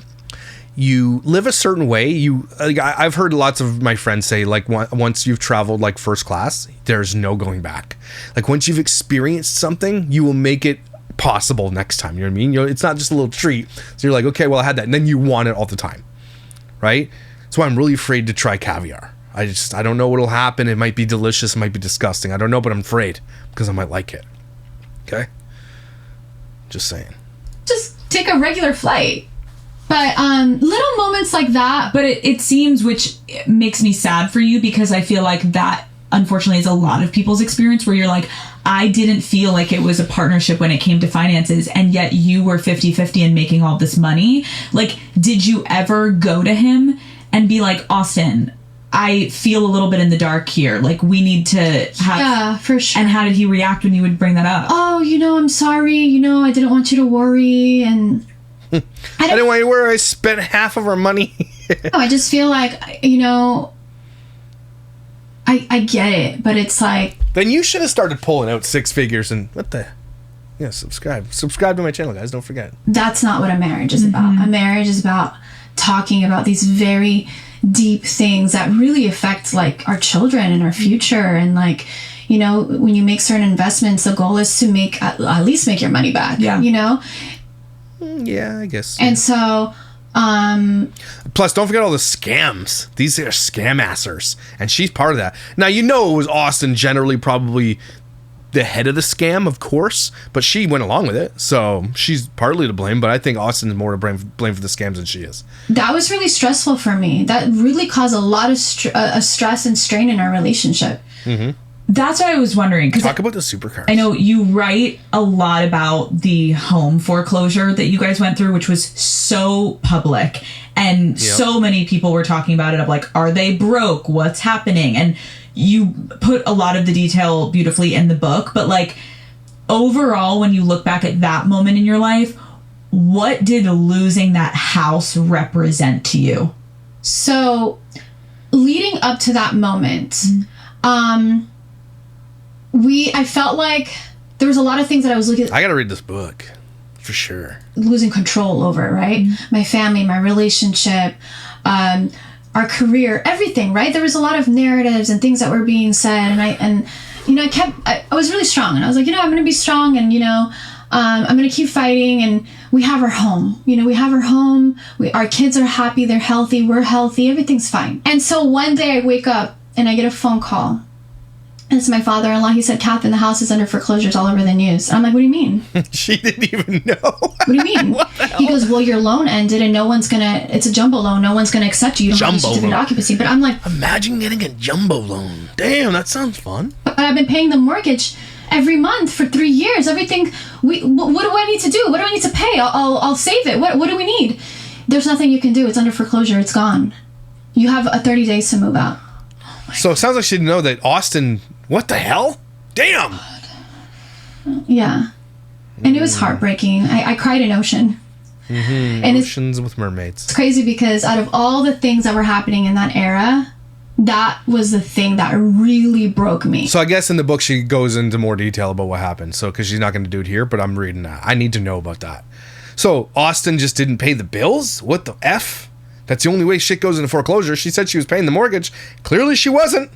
you live a certain way. I've heard lots of my friends say, like, once you've traveled like first class, there's no going back. Like once you've experienced something, you will make it possible next time. You know what I mean? You know, it's not just a little treat. So you're like, okay, well, I had that, and then you want it all the time, right? That's why I'm really afraid to try caviar. I don't know what'll happen. It might be delicious. It might be disgusting. I don't know, but I'm afraid because I might like it. Okay? Just saying. just take a regular flight. But little moments like that. But it seems, which makes me sad for you, because I feel like that, unfortunately, is a lot of people's experience, where you're like, I didn't feel like it was a partnership when it came to finances, and yet you were 50-50 and making all this money. Like, did you ever go to him and be like, Austin, I feel a little bit in the dark here. Like, we need to have... Yeah, for sure. And how did he react when you would bring that up? Oh, I'm sorry. I didn't want you to worry. And I didn't want you to worry. I spent half of our money. I just feel like, I get it, but it's like... Then you should have started pulling out 6 figures and subscribe. Subscribe to my channel, guys. Don't forget. That's not what a marriage is about. A marriage is about talking about these very deep things that really affect like our children and our future. And like, when you make certain investments, the goal is to make at least make your money back. Yeah. Yeah, I guess. And so plus, don't forget all the scams. These are scam-assers, and she's part of that. Now, it was Austin generally probably the head of the scam, of course, but she went along with it, so she's partly to blame, but I think Austin's more to blame for the scams than she is. That was really stressful for me. That really caused a lot of stress and strain in our relationship. Mm-hmm. That's what I was wondering. Talk about the supercars. I know you write a lot about the home foreclosure that you guys went through, which was so public. And so many people were talking about it, of like, are they broke? What's happening? And you put a lot of the detail beautifully in the book. But like, overall, when you look back at that moment in your life, what did losing that house represent to you? So, leading up to that moment, I felt like there was a lot of things that I was looking at. I gotta read this book for sure. Losing control over, right? My family, my relationship, our career, everything, right? There was a lot of narratives and things that were being said, and I was really strong, and I was like, I'm gonna be strong, and I'm gonna keep fighting, and we have our home. We have our home. Our kids are happy, they're healthy, we're healthy, everything's fine. And so one day I wake up and I get a phone call. And it's my father-in-law. He said, Katherine, the house is under foreclosures all over the news. And I'm like, what do you mean? She didn't even know. What do you mean? What the hell? He goes, well, your loan ended and it's a jumbo loan. No one's going to accept you. You don't have a certificate of occupancy. But I'm like... Imagine getting a jumbo loan. Damn, that sounds fun. But I've been paying the mortgage every month for 3 years. Everything... What do I need to do? What do I need to pay? I'll save it. What do we need? There's nothing you can do. It's under foreclosure. It's gone. You have 30 days to move out. So it sounds like she didn't know that Austin... What the hell? Damn! Yeah. And it was heartbreaking. I cried in Ocean. Mm-hmm. And Oceans with mermaids. It's crazy because out of all the things that were happening in that era, that was the thing that really broke me. So I guess in the book she goes into more detail about what happened. So because she's not going to do it here, but I'm reading that. I need to know about that. So Austin just didn't pay the bills? What the F? That's the only way shit goes into foreclosure. She said she was paying the mortgage. Clearly she wasn't.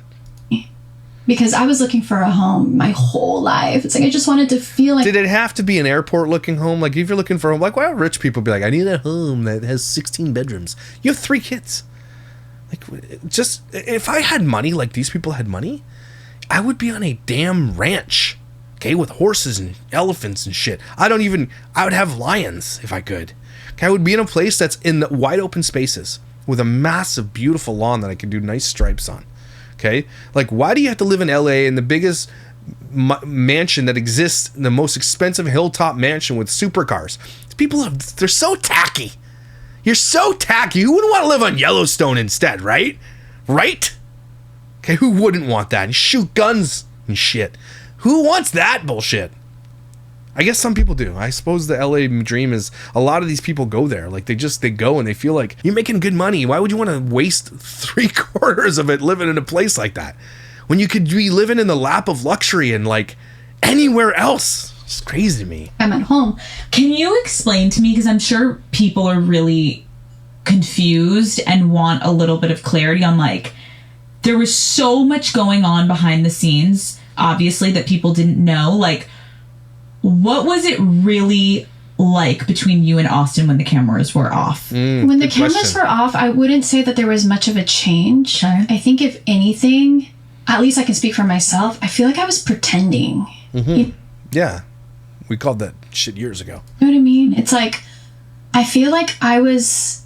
because I was looking for a home my whole life. It's like I just wanted to feel like. Did it have to be an airport looking home? Like if you're looking for a home, like why would rich people be like, I need a home that has 16 bedrooms? You have 3 kids. Like just if I had money like these people had money, I would be on a damn ranch, okay, with horses and elephants and shit. I would have lions if I could. Okay, I would be in a place that's in the wide open spaces with a massive, beautiful lawn that I could do nice stripes on. Okay, like why do you have to live in LA in the biggest mansion that exists, the most expensive hilltop mansion with supercars? They're so tacky. You're so tacky. Who wouldn't want to live on Yellowstone instead, right? Right? Okay, who wouldn't want that? And shoot guns and shit. Who wants that bullshit? I guess some people do. I suppose the LA dream is a lot of these people go there. Like they go and they feel like you're making good money. Why would you want to waste 3/4 of it living in a place like that when you could be living in the lap of luxury and like anywhere else? It's crazy to me. I'm at home. Can you explain to me, because I'm sure people are really confused and want a little bit of clarity on like, there was so much going on behind the scenes, obviously, that people didn't know. Like, what was it really like between you and Austin when the cameras were off? When the cameras were off, I wouldn't say that there was much of a change. Okay. I think if anything, at least I can speak for myself, I feel like I was pretending. Yeah. We called that shit years ago. You know what I mean? It's like, I feel like I was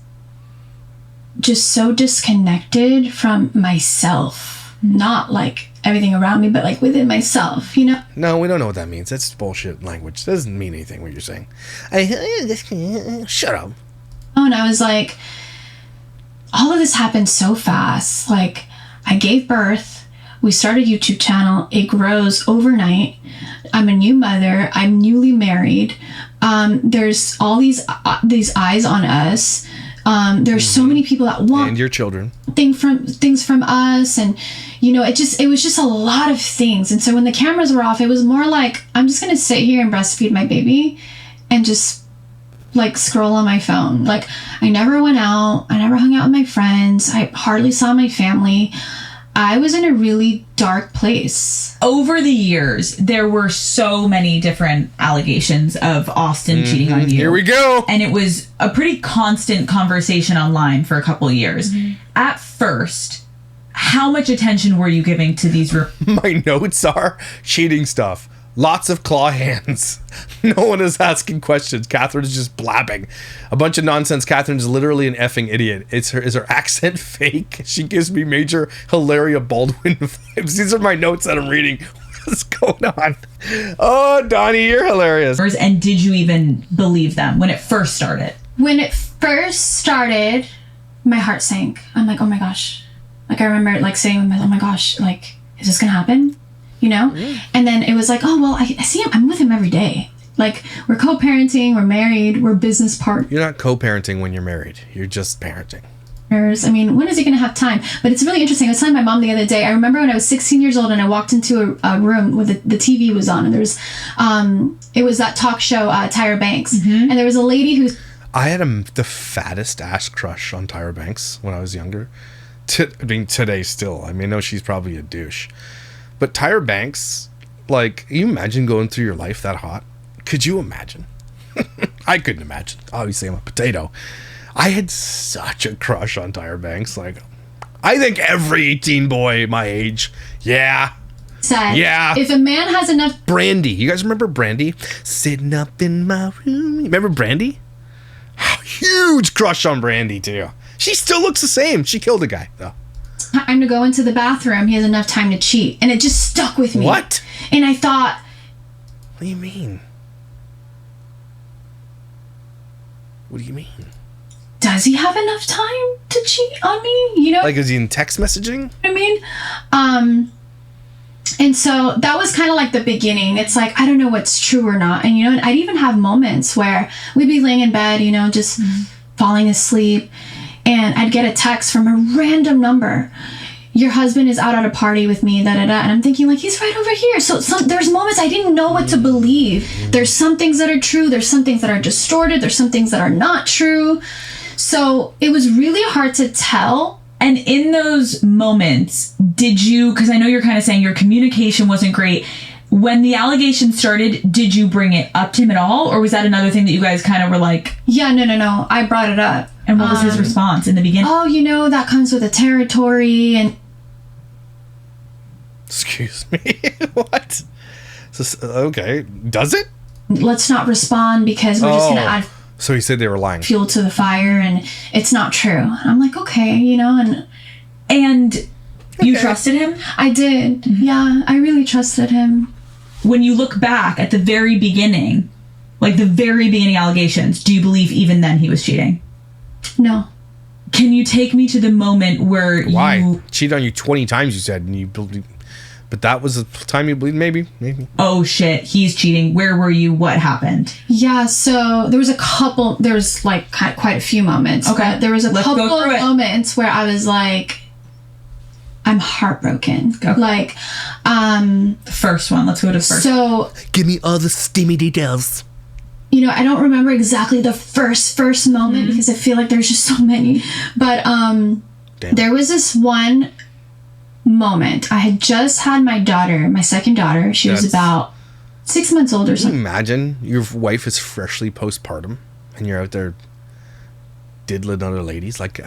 just so disconnected from myself. Not like everything around me, but like within myself, you know? No, we don't know what that means. That's bullshit language. It doesn't mean anything what you're saying. Shut up. Oh, and I was like, all of this happened so fast. Like, I gave birth. We started a YouTube channel. It grows overnight. I'm a new mother. I'm newly married. There's all these eyes on us. There's so many people that want and your children things from us, and you know, it was just a lot of things. And so when the cameras were off, it was more like I'm just gonna sit here and breastfeed my baby and just like scroll on my phone. Like I never went out. I never hung out with my friends. I hardly saw my family. I was in a really dark place. Over the years, there were so many different allegations of Austin cheating on you. Here we go. And it was a pretty constant conversation online for a couple of years. At first, how much attention were you giving to these? My notes are cheating stuff. Lots of claw hands. No one is asking questions. Katherine is just blabbing. A bunch of nonsense. Catherine's literally an effing idiot. Is her accent fake? She gives me major Hilaria Baldwin vibes. These are my notes that I'm reading. What's going on? Oh, Donnie, you're hilarious. And did you even believe them when it first started? When it first started, my heart sank. I'm like, oh my gosh. Like I remember like saying, oh my gosh, like, is this gonna happen? You know? And then it was like, oh, well, I see him. I'm with him every day. Like, we're co-parenting, we're married, we're business partners. You're not co-parenting when you're married. You're just parenting. I mean, when is he going to have time? But it's really interesting. I was telling my mom the other day, I remember when I was 16 years old and I walked into a room where the TV was on, and there was, it was that talk show, Tyra Banks. And there was a lady who... I had the fattest ass crush on Tyra Banks when I was younger. I mean, today still. I mean, I know she's probably a douche. But Tyra Banks, like, can you imagine going through your life that hot? Could you imagine? I couldn't imagine. Obviously, I'm a potato. I had such a crush on Tyra Banks. Like, I think every 18 boy my age, yeah. If a man has enough... Brandy. You guys remember Brandy? Sitting up in my room. Remember Brandy? Huge crush on Brandy, too. She still looks the same. She killed a guy, though. Time to go into the bathroom, he has enough time to cheat. And it just stuck with me. What? And I thought... What do you mean? What do you mean? Does he have enough time to cheat on me? You know? Like, is he in text messaging? I mean, and so that was kind of like the beginning. It's like, I don't know what's true or not. And, you know, I'd even have moments where we'd be laying in bed, you know, just falling asleep. And I'd get a text from a random number. Your husband is out at a party with me, da-da-da. And I'm thinking, like, he's right over here. So there's moments I didn't know what to believe. There's some things that are true. There's some things that are distorted. There's some things that are not true. So it was really hard to tell. And in those moments, did you, because I know you're kind of saying your communication wasn't great. When the allegation started, did you bring it up to him at all? Or was that another thing that you guys kind of were like... Yeah, no. I brought it up. And what was his response in the beginning? Oh, that comes with the territory and... Excuse me? What? Okay. Does it? Let's not respond because we're just going to add So he said they were lying. fuel to the fire and it's not true. I'm like, okay, and you trusted him? I did. Mm-hmm. Yeah, I really trusted him. When you look back at the very beginning, like the very beginning allegations, do you believe even then he was cheating? No. Can you take me to the moment where Why? Cheated on you 20 times, you said, and you believe... But that was the time you believe, maybe? Oh shit, he's cheating. Where were you? What happened? Yeah, so there was like quite a few moments. Okay. There was a couple of moments where I was like, I'm heartbroken. Okay. Like, the first one. Let's go to first. So, Give me all the steamy details. I don't remember exactly the first moment because I feel like there's just so many. But there was this one moment. I had just had my daughter, my second daughter. She was about 6 months old or something. Imagine your wife is freshly postpartum and you're out there diddling other ladies. Like,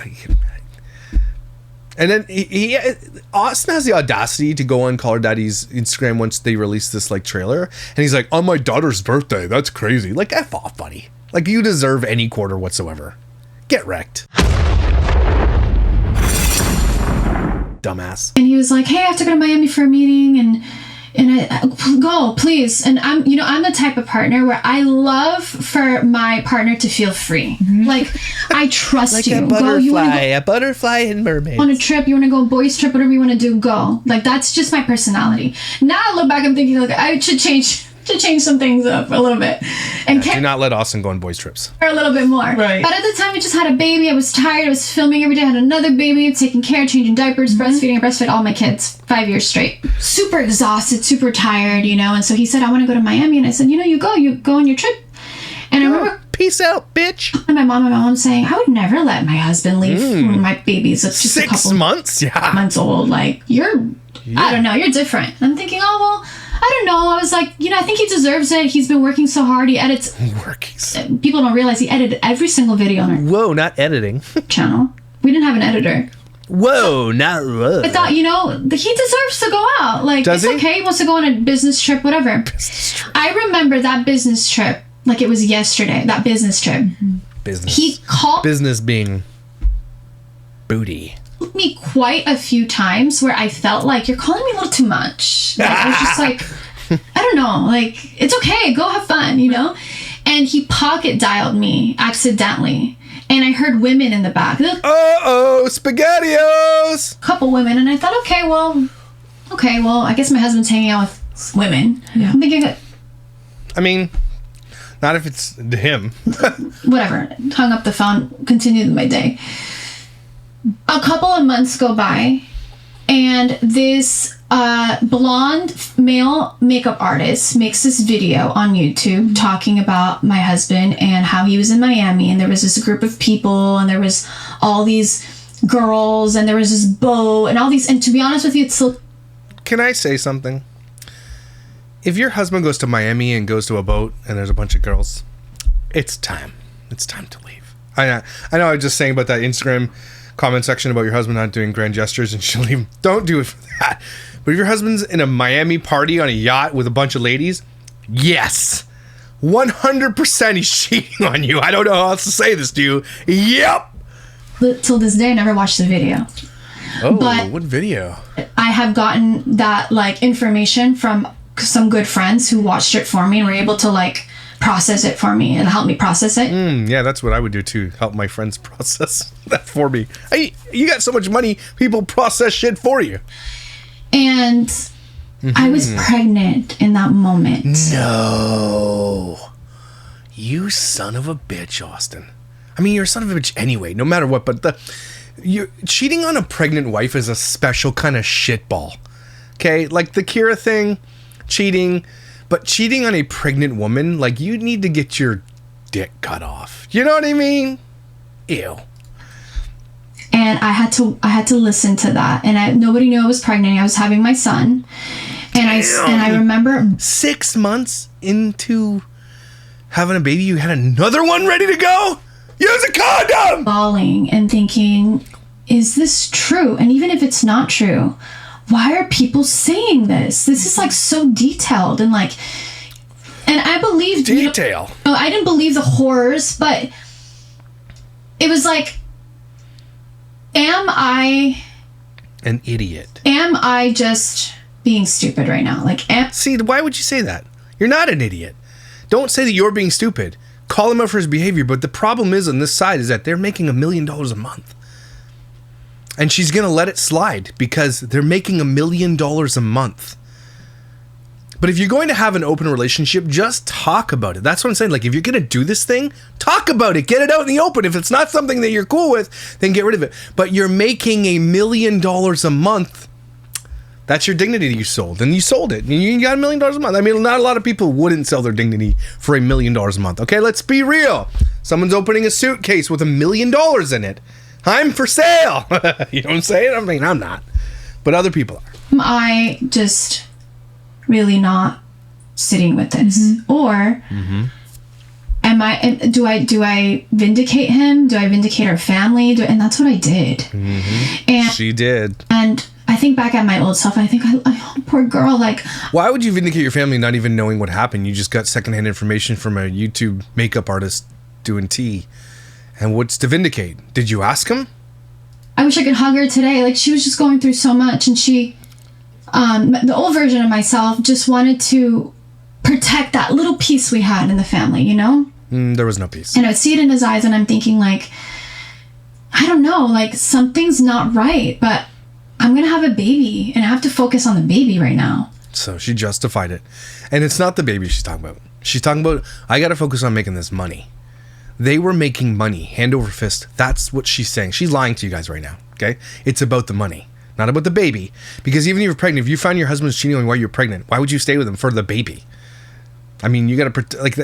and then Austin has the audacity to go on Call Her Daddy's Instagram once they released this like trailer, and he's like, on my daughter's birthday. That's crazy. Like, F off, buddy. Like, you deserve any quarter whatsoever. Get wrecked. Dumbass. And he was like, hey, I have to go to Miami for a meeting and I go, please. And I'm the type of partner where I love for my partner to feel free. Mm-hmm. Like, I trust like you. A butterfly, a butterfly in mermaids. On a trip, you want to go boys trip, whatever you want to do, go. Like, that's just my personality. Now I look back, I'm thinking, like, I should change some things up a little bit. And do not let Austin go on boys trips. A little bit more. Right. But at the time, I just had a baby. I was tired. I was filming every day. I had another baby, taking care, changing diapers, breastfeeding. I breastfed all my kids 5 years straight. Super exhausted, super tired, And so he said, I want to go to Miami. And I said, you go on your trip. And I remember... Peace out, bitch. And my mom saying, I would never let my husband leave when my baby's just 6 months? Yeah. Months old. Like, I don't know, you're different. And I'm thinking, oh, well... I don't know. I was like, I think he deserves it. He's been working so hard. He edits. People don't realize he edited every single video on our not editing. channel. We didn't have an editor. Not whoa. I thought, he deserves to go out. Like, Does it's he? okay. He wants to go on a business trip, whatever. I remember that business trip like it was yesterday. That business trip. Business. He called. Business being booty. Me quite a few times where I felt like you're calling me a little too much. Like, I was just like, I don't know, like, it's okay, go have fun, And he pocket dialed me accidentally, and I heard women in the back. SpaghettiOs! A couple women, and I thought, okay, well, I guess my husband's hanging out with women. Yeah. I'm thinking, I mean, not if it's him. Whatever. Hung up the phone, continued my day. A couple of months go by, and this blonde male makeup artist makes this video on YouTube talking about my husband and how he was in Miami, and there was this group of people, and there was all these girls, and there was this boat, and all these, and to be honest with you, it's so... Can I say something? If your husband goes to Miami and goes to a boat and there's a bunch of girls, it's time. It's time to leave. I know I was just saying about that Instagram comment section about your husband not doing grand gestures and she'll leave. Don't do it for that. But if your husband's in a Miami party on a yacht with a bunch of ladies, yes, 100% he's cheating on you. I don't know how else to say this to you. Yep. Till this day, I never watched the video. Oh, but what video? I have gotten that information from some good friends who watched it for me and were able to process it for me and help me process it. Yeah, that's what I would do too. Help my friends process that for me. You got so much money, people process shit for you. And I was pregnant in that moment. No. You son of a bitch, Austin. I mean, you're a son of a bitch anyway, no matter what, but you're cheating on a pregnant wife is a special kind of shitball. Okay? Like the Kira thing, cheating. But cheating on a pregnant woman, you need to get your dick cut off. You know what I mean? Ew. And I had to listen to that. And nobody knew I was pregnant. I was having my son. And I remember 6 months into having a baby, you had another one ready to go? Use a condom! bawling and thinking, is this true? And even if it's not true, why are people saying this? This is like so detailed and like, and I believed Detail. I didn't believe the horrors, but it was like, am I An idiot. Am I just being stupid right now? Like, See, why would you say that? You're not an idiot. Don't say that you're being stupid. Call him out for his behavior, but the problem is on this side is that they're making $1 million a month. And she's going to let it slide because they're making $1 million a month. But if you're going to have an open relationship, just talk about it. That's what I'm saying. Like, if you're going to do this thing, talk about it. Get it out in the open. If it's not something that you're cool with, then get rid of it. But you're making $1 million a month. That's your dignity that you sold. And you sold it. And you got $1 million a month. I mean, not a lot of people wouldn't sell their dignity for $1 million a month. Okay, let's be real. Someone's opening a suitcase with $1 million in it. I'm for sale. You know what I'm saying? I mean, I'm not. But other people are. am I just really not sitting with this? Or am I, do I vindicate him? Do I vindicate our family? And that's what I did. And She did. And I think back at my old self, I think, oh, poor girl, like, Why would you vindicate your family not even knowing what happened? You just got secondhand information from a YouTube makeup artist doing tea. And what's to vindicate? Did you ask him? I wish I could hug her today. Like, she was just going through so much, and she, the old version of myself just wanted to protect that little piece we had in the family, you know? There was no peace. And I would see it in his eyes, and I'm thinking, like, I don't know, like, something's not right, but I'm gonna have a baby, and I have to focus on the baby right now. So she justified it. And it's not the baby she's talking about. She's talking about, I got to focus on making this money. They were making money, hand over fist. That's what she's saying. She's lying to you guys right now, okay? It's about the money, not about the baby. Because even if you're pregnant, if you found your husband's cheating on you while you're pregnant, why would you stay with him for the baby? I mean, you got to, like,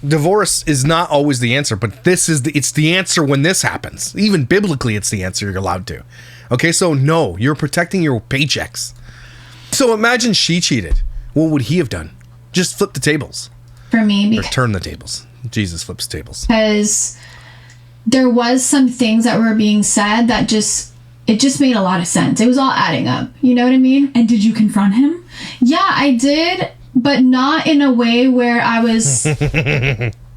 divorce is not always the answer, but it's the answer when this happens. Even biblically, it's the answer you're allowed to. Okay, so no, you're protecting your paychecks. So imagine she cheated. What would he have done? Just flip the tables. For me, Or turn the tables. Jesus flips tables. because there was some things that were being said that it just made a lot of sense. It was all adding up. You know what I mean? And did you confront him? Yeah, I did, but not in a way where I was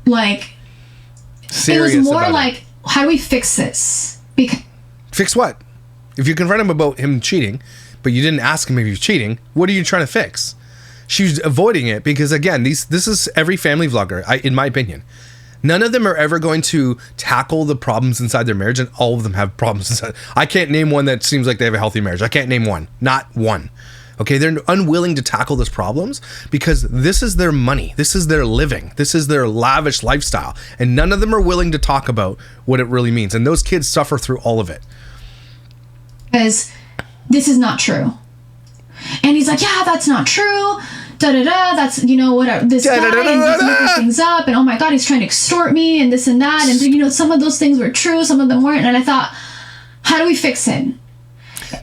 like, Serious it was more about like, how do we fix this? Because Fix what? If you confront him about him cheating, but you didn't ask him if he was cheating, what are you trying to fix? She was avoiding it because, again, this is every family vlogger, in my opinion. None of them are ever going to tackle the problems inside their marriage, and all of them have problems inside. I can't name one that seems like they have a healthy marriage. I can't name one. Not one. Okay, they're unwilling to tackle those problems because this is their money. This is their living. This is their lavish lifestyle. And none of them are willing to talk about what it really means. And those kids suffer through all of it. this is not true. And he's like, yeah, that's not true. That's, you know, what this guy, and he's making things up, and oh my God, he's trying to extort me, and this and that, and you know, some of those things were true, some of them weren't, and I thought, how do we fix it?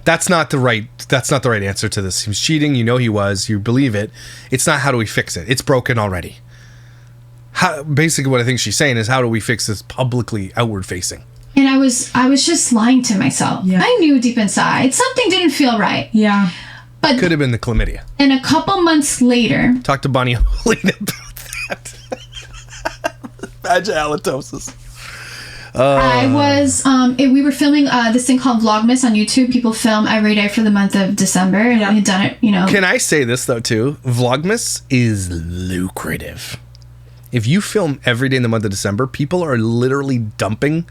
That's not the right answer to this. He was cheating, you know he was, you believe it. It's not how do we fix it. It's broken already. Basically what I think she's saying is how do we fix this publicly outward facing? And I was just lying to myself. Yeah. I knew deep inside something didn't feel right. Yeah. But Could have been the chlamydia. and a couple months later, Talk to Bonnie Helene about that. Vaginalitosis. I was we were filming this thing called Vlogmas on YouTube. People film every day for the month of December, and we had done it, you know. Can I say this though too? Vlogmas is lucrative. If you film every day in the month of December, people are literally dumping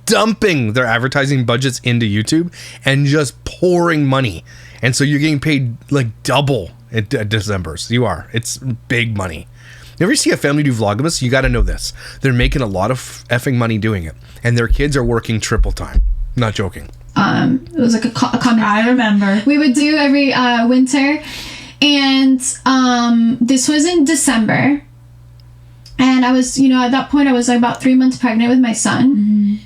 their advertising budgets into YouTube and just pouring money. And so you're getting paid like double at December's. You are. It's big money. You ever see a family do Vlogmas? You got to know this. They're making a lot of effing money doing it. And their kids are working triple time. Not joking. It was like a comic I remember. we would do every winter. And this was in December. And I was, you know, at that point I was like about 3 months pregnant with my son.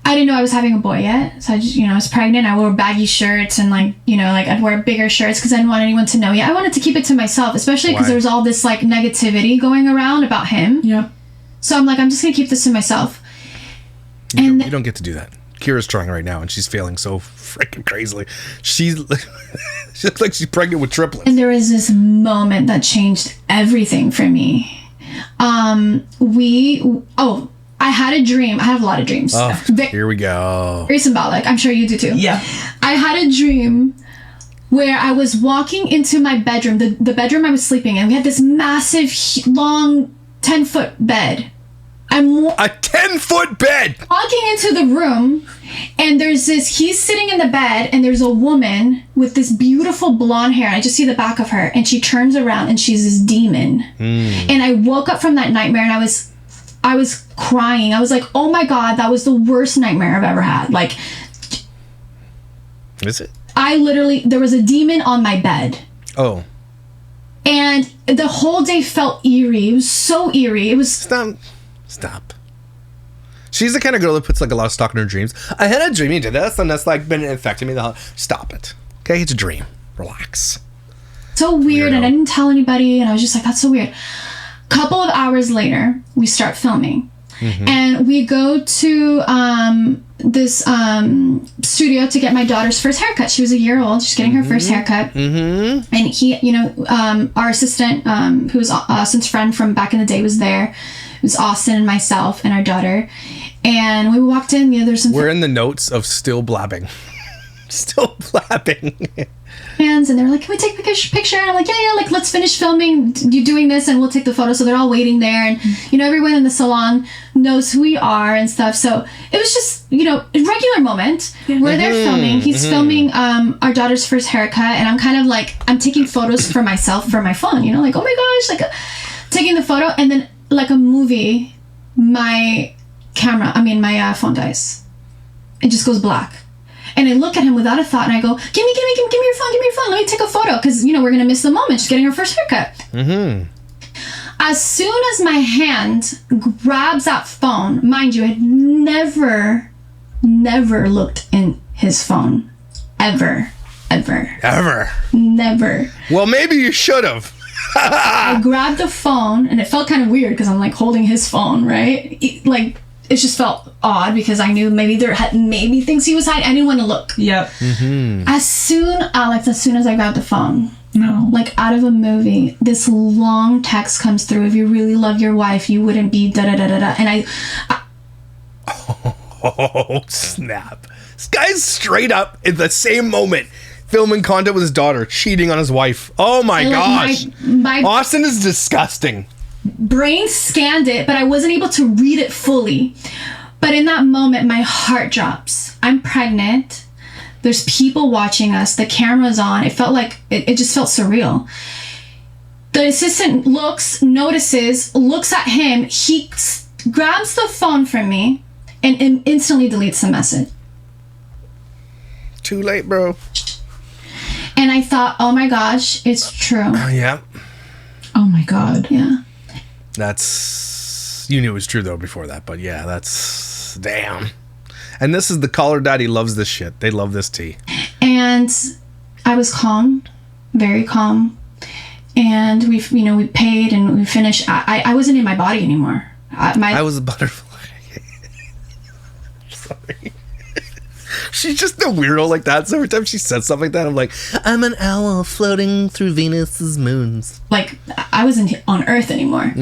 I didn't know I was having a boy yet. So I just, I was pregnant. I wore baggy shirts and I'd wear bigger shirts because I didn't want anyone to know yet. I wanted to keep it to myself, especially because there was all this like negativity going around about him. Yeah. So I'm like, I'm just going to keep this to myself. You don't get to do that. Kira's trying right now and she's failing so freaking crazily. She looks like she's pregnant with triplets. And there was this moment that changed everything for me. I had a dream. I have a lot of dreams. Oh, here we go. Very symbolic. I'm sure you do too. Yeah. I had a dream where I was walking into my bedroom, the bedroom I was sleeping in. We had this massive, long, 10-foot bed. I'm a 10-foot bed! Walking into the room, and he's sitting in the bed, and there's a woman with this beautiful blonde hair. I just see the back of her, and she turns around, and she's this demon. And I woke up from that nightmare, and I was crying. I was like, oh my God, that was the worst nightmare I've ever had. Like, is it? There was a demon on my bed. Oh. And the whole day felt eerie. It was so eerie. It was... Stop. She's the kind of girl that puts like a lot of stock in her dreams. I had a dream into this, and that's like been affecting me the whole... Stop it. Okay, it's a dream. Relax. So weird, and I didn't tell anybody, and I was just like, that's so weird. Couple of hours later, we start filming. And we go to this studio to get my daughter's first haircut. She was a year old. She's getting her first haircut. And he, our assistant, who was Austin's friend from back in the day, was there. It was Austin and myself and our daughter. And we walked in. There's some... We're in the notes of still blabbing. Still blabbing. Hands, and they were like, can we take a picture? And I'm like, yeah, like, let's finish filming you doing this and we'll take the photo. So they're all waiting there, and everyone in the salon knows who we are and stuff. So it was just a regular moment where they're filming. He's filming our daughter's first haircut, and I'm kind of like, I'm taking photos for myself for my phone, like, oh my gosh, like taking the photo, and then like a movie, my phone dies. It just goes black. And I look at him without a thought, and I go, give me your phone. Let me take a photo, because, we're going to miss the moment. She's getting her first haircut. As soon as my hand grabs that phone, mind you, I had never looked in his phone. Ever. Never. Well, maybe you should have. I grabbed the phone, and it felt kind of weird, because I'm, like, holding his phone, right? It just felt odd because I knew maybe things he was hiding. I didn't want to look. Yep. As soon as I grabbed the phone, like out of a movie, this long text comes through. If you really love your wife, you wouldn't be da-da-da-da-da. And Oh, snap. This guy's straight up in the same moment filming content with his daughter, cheating on his wife. Oh my gosh. My Austin is disgusting. Brain scanned it, but I wasn't able to read it fully. But in that moment, my heart drops. I'm pregnant. There's people watching us. The camera's on. It felt like, it just felt surreal. The assistant notices, looks at him. He grabs the phone from me and instantly deletes the message. Too late, bro. And I thought, oh my gosh, it's true. Yeah. Oh my God. Yeah. You knew it was true though before that, but yeah, that's damn. And this is the caller daddy loves this shit. They love this tea. And I was calm, very calm. And we paid and we finished. I wasn't in my body anymore. I was a butterfly. Sorry. She's just a weirdo like that. So every time she says something like that, I'm like, I'm an owl floating through Venus's moons. Like, I wasn't on Earth anymore.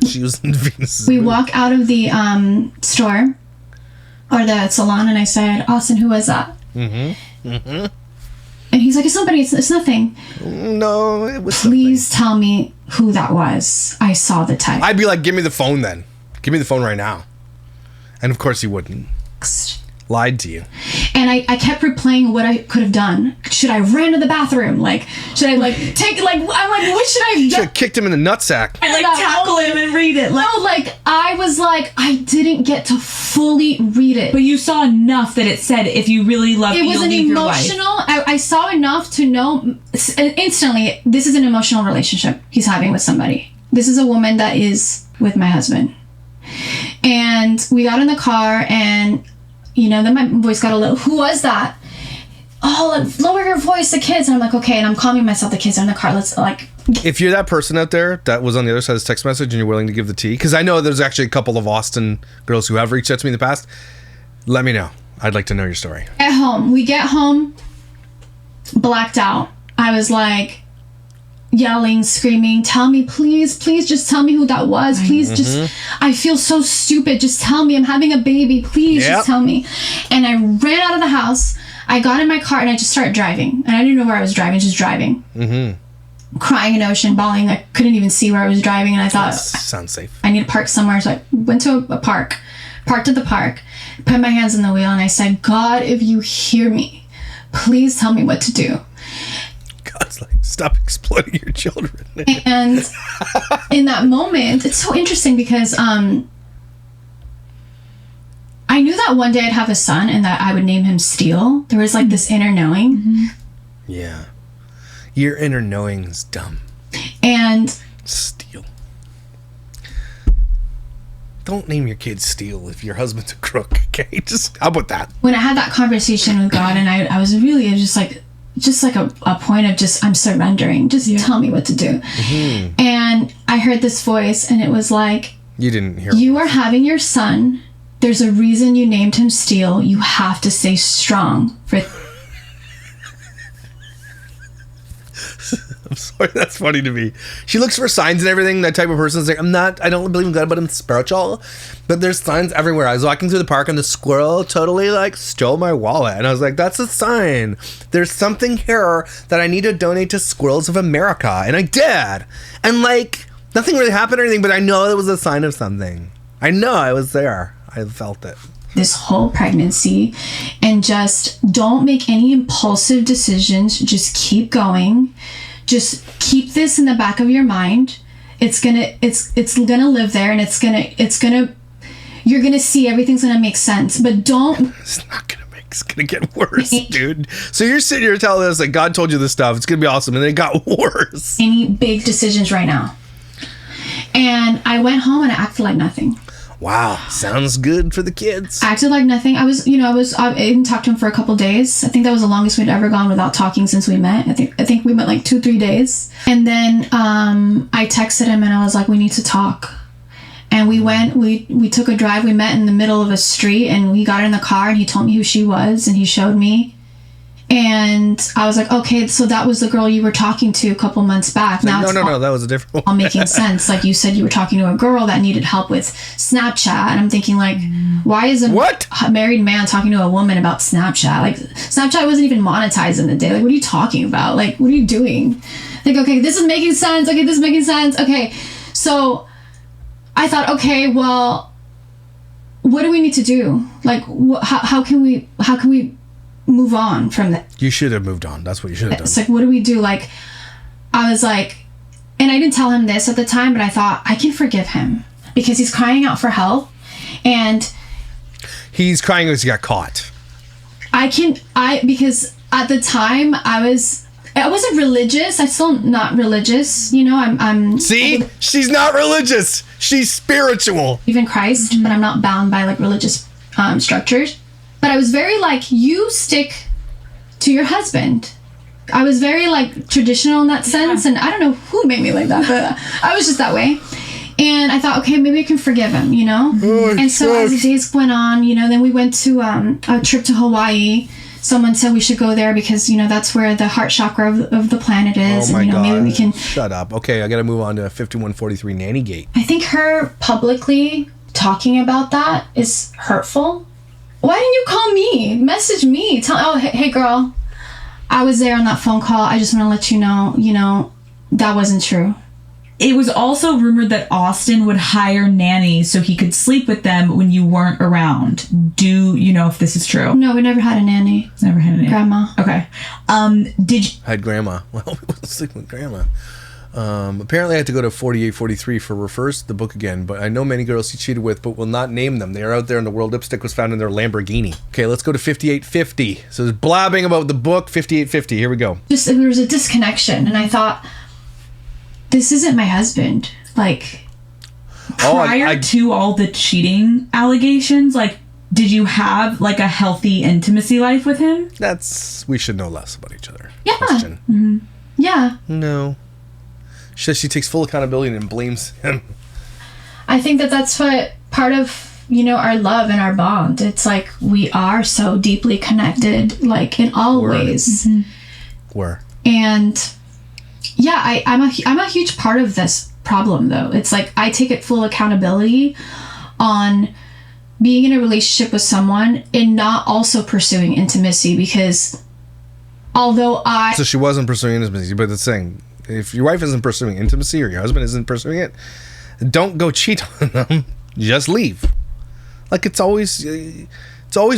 She was in Venus's We moons. walk out of the store or the salon, and I said, Austin, who was that? And he's like, it's nobody. It's nothing. No, it was Please tell me who that was. I saw the type. I'd be like, give me the phone then. Give me the phone right now. And of course he wouldn't. Lied to you. And I kept replaying what I could have done. Should I ran to the bathroom? Like, should I take, I'm like, what should I have done? Should have kicked him in the nutsack. And tackle him and read it. I didn't get to fully read it. But you saw enough that it said, if you really love me, you'll leave your wife. It was an emotional, I saw enough to know instantly, this is an emotional relationship he's having with somebody. This is a woman that is with my husband. And we got in the car, and then my voice got a little, who was that? Oh, like, lower your voice, the kids. And I'm like, okay. And I'm calming myself, the kids are in the car. Let's like. If you're that person out there that was on the other side of this text message and you're willing to give the tea, because I know there's actually a couple of Austin girls who have reached out to me in the past, let me know. I'd like to know your story. At home. We get home, blacked out. I was like yelling, screaming, tell me, please, just tell me who that was. Please, just, I feel so stupid. Just tell me. I'm having a baby. Please, just tell me. And I ran out of the house. I got in my car and I just started driving. And I didn't know where I was driving, just driving. Crying in the ocean, bawling. I couldn't even see where I was driving. And I thought, sounds safe. I need to park somewhere. So I went to a park, parked at the park, put my hands on the wheel, and I said, God, if you hear me, please tell me what to do. God's like, stop exploiting your children. And in that moment, it's so interesting because I knew that one day I'd have a son and that I would name him Steel. There was like this inner knowing. Yeah. Your inner knowing's dumb. And Steel. Don't name your kid Steel if your husband's a crook, okay? Just, how about that? When I had that conversation with God, and I was really just like a point of just, I'm surrendering. Just tell me what to do. And I heard this voice, and it was like, you didn't hear. You are having your son. There's a reason you named him Steel. You have to stay strong for. I'm sorry, that's funny to me. She looks for signs and everything. That type of person is like, I don't believe in God, but I'm spiritual. But there's signs everywhere. I was walking through the park and the squirrel totally like stole my wallet. And I was like, that's a sign. There's something here that I need to donate to Squirrels of America. And I did. And like, nothing really happened or anything, but I know it was a sign of something. I know I was there. I felt it. This whole pregnancy, and just don't make any impulsive decisions. Just keep going. Just keep this in the back of your mind. It's gonna live there, and you're gonna see everything's gonna make sense. But don't. It's gonna get worse, dude. So you're sitting here telling us that God told you this stuff. It's gonna be awesome, and then it got worse. Any big decisions right now. And I went home and I acted like nothing. Wow, sounds good for the kids. I acted like nothing. I didn't talk to him for a couple days. I think that was the longest we'd ever gone without talking since we met. I think we met like 2-3 days. And then I texted him and I was like, we need to talk. And we went, we took a drive. We met in the middle of a street and we got in the car and he told me who she was and he showed me. And I was like, okay, so that was the girl you were talking to a couple months back. Now no, that was a different one. All making sense. Like you said, you were talking to a girl that needed help with Snapchat. And I'm thinking like, why is a married man talking to a woman about Snapchat? Like Snapchat wasn't even monetized in the day. Like, what are you talking about? Like, what are you doing? Like, okay, this is making sense. Okay, this is making sense. Okay. So I thought, okay, well, what do we need to do? Like, how can we move on from that? You should have moved on. That's what you should have done. It's like, what do we do? Like, I was like, and I didn't tell him this at the time, but I thought I can forgive him because he's crying out for help, and he's crying because he got caught. Because at the time I wasn't religious. I'm still not religious. I'm she's not religious. She's spiritual. Even Christ, but I'm not bound by like religious structures. But I was very like, you stick to your husband. I was very like traditional in that sense. And I don't know who made me like that, but I was just that way. And I thought, okay, maybe I can forgive him, Oh, and so as the days went on, then we went to a trip to Hawaii. Someone said we should go there because, that's where the heart chakra of the planet is. Oh my God. Maybe we can. Shut up. Okay, I got to move on to 5143 Nanny Gate. I think her publicly talking about that is hurtful. Why didn't you call me? Message me. Hey girl, I was there on that phone call. I just want to let you know, that wasn't true. It was also rumored that Austin would hire nannies so he could sleep with them when you weren't around. Do you know if this is true? No, we never had a nanny. Never had a nanny. Grandma. Okay. Did you... Had grandma. Well, we wasn't sleeping with grandma. Apparently I had to go to 4843 for Refers the book again, but I know many girls he cheated with, but will not name them. They are out there in the world. Lipstick was found in their Lamborghini. Okay, let's go to 5850. So there's blabbing about the book, 5850. Here we go. There was a disconnection, and I thought, this isn't my husband. Like, prior to all the cheating allegations, like, did you have like a healthy intimacy life with him? We should know less about each other. Yeah. Question. Yeah. No. She says she takes full accountability and blames him. I think that's what part of, our love and our bond. It's like we are so deeply connected, like in all ways. Where? And yeah, I'm a huge part of this problem though. It's like I take it full accountability on being in a relationship with someone and not also pursuing intimacy, because although So she wasn't pursuing intimacy, but it's saying if your wife isn't pursuing intimacy or your husband isn't pursuing it, don't go cheat on them. Just leave. Like it's always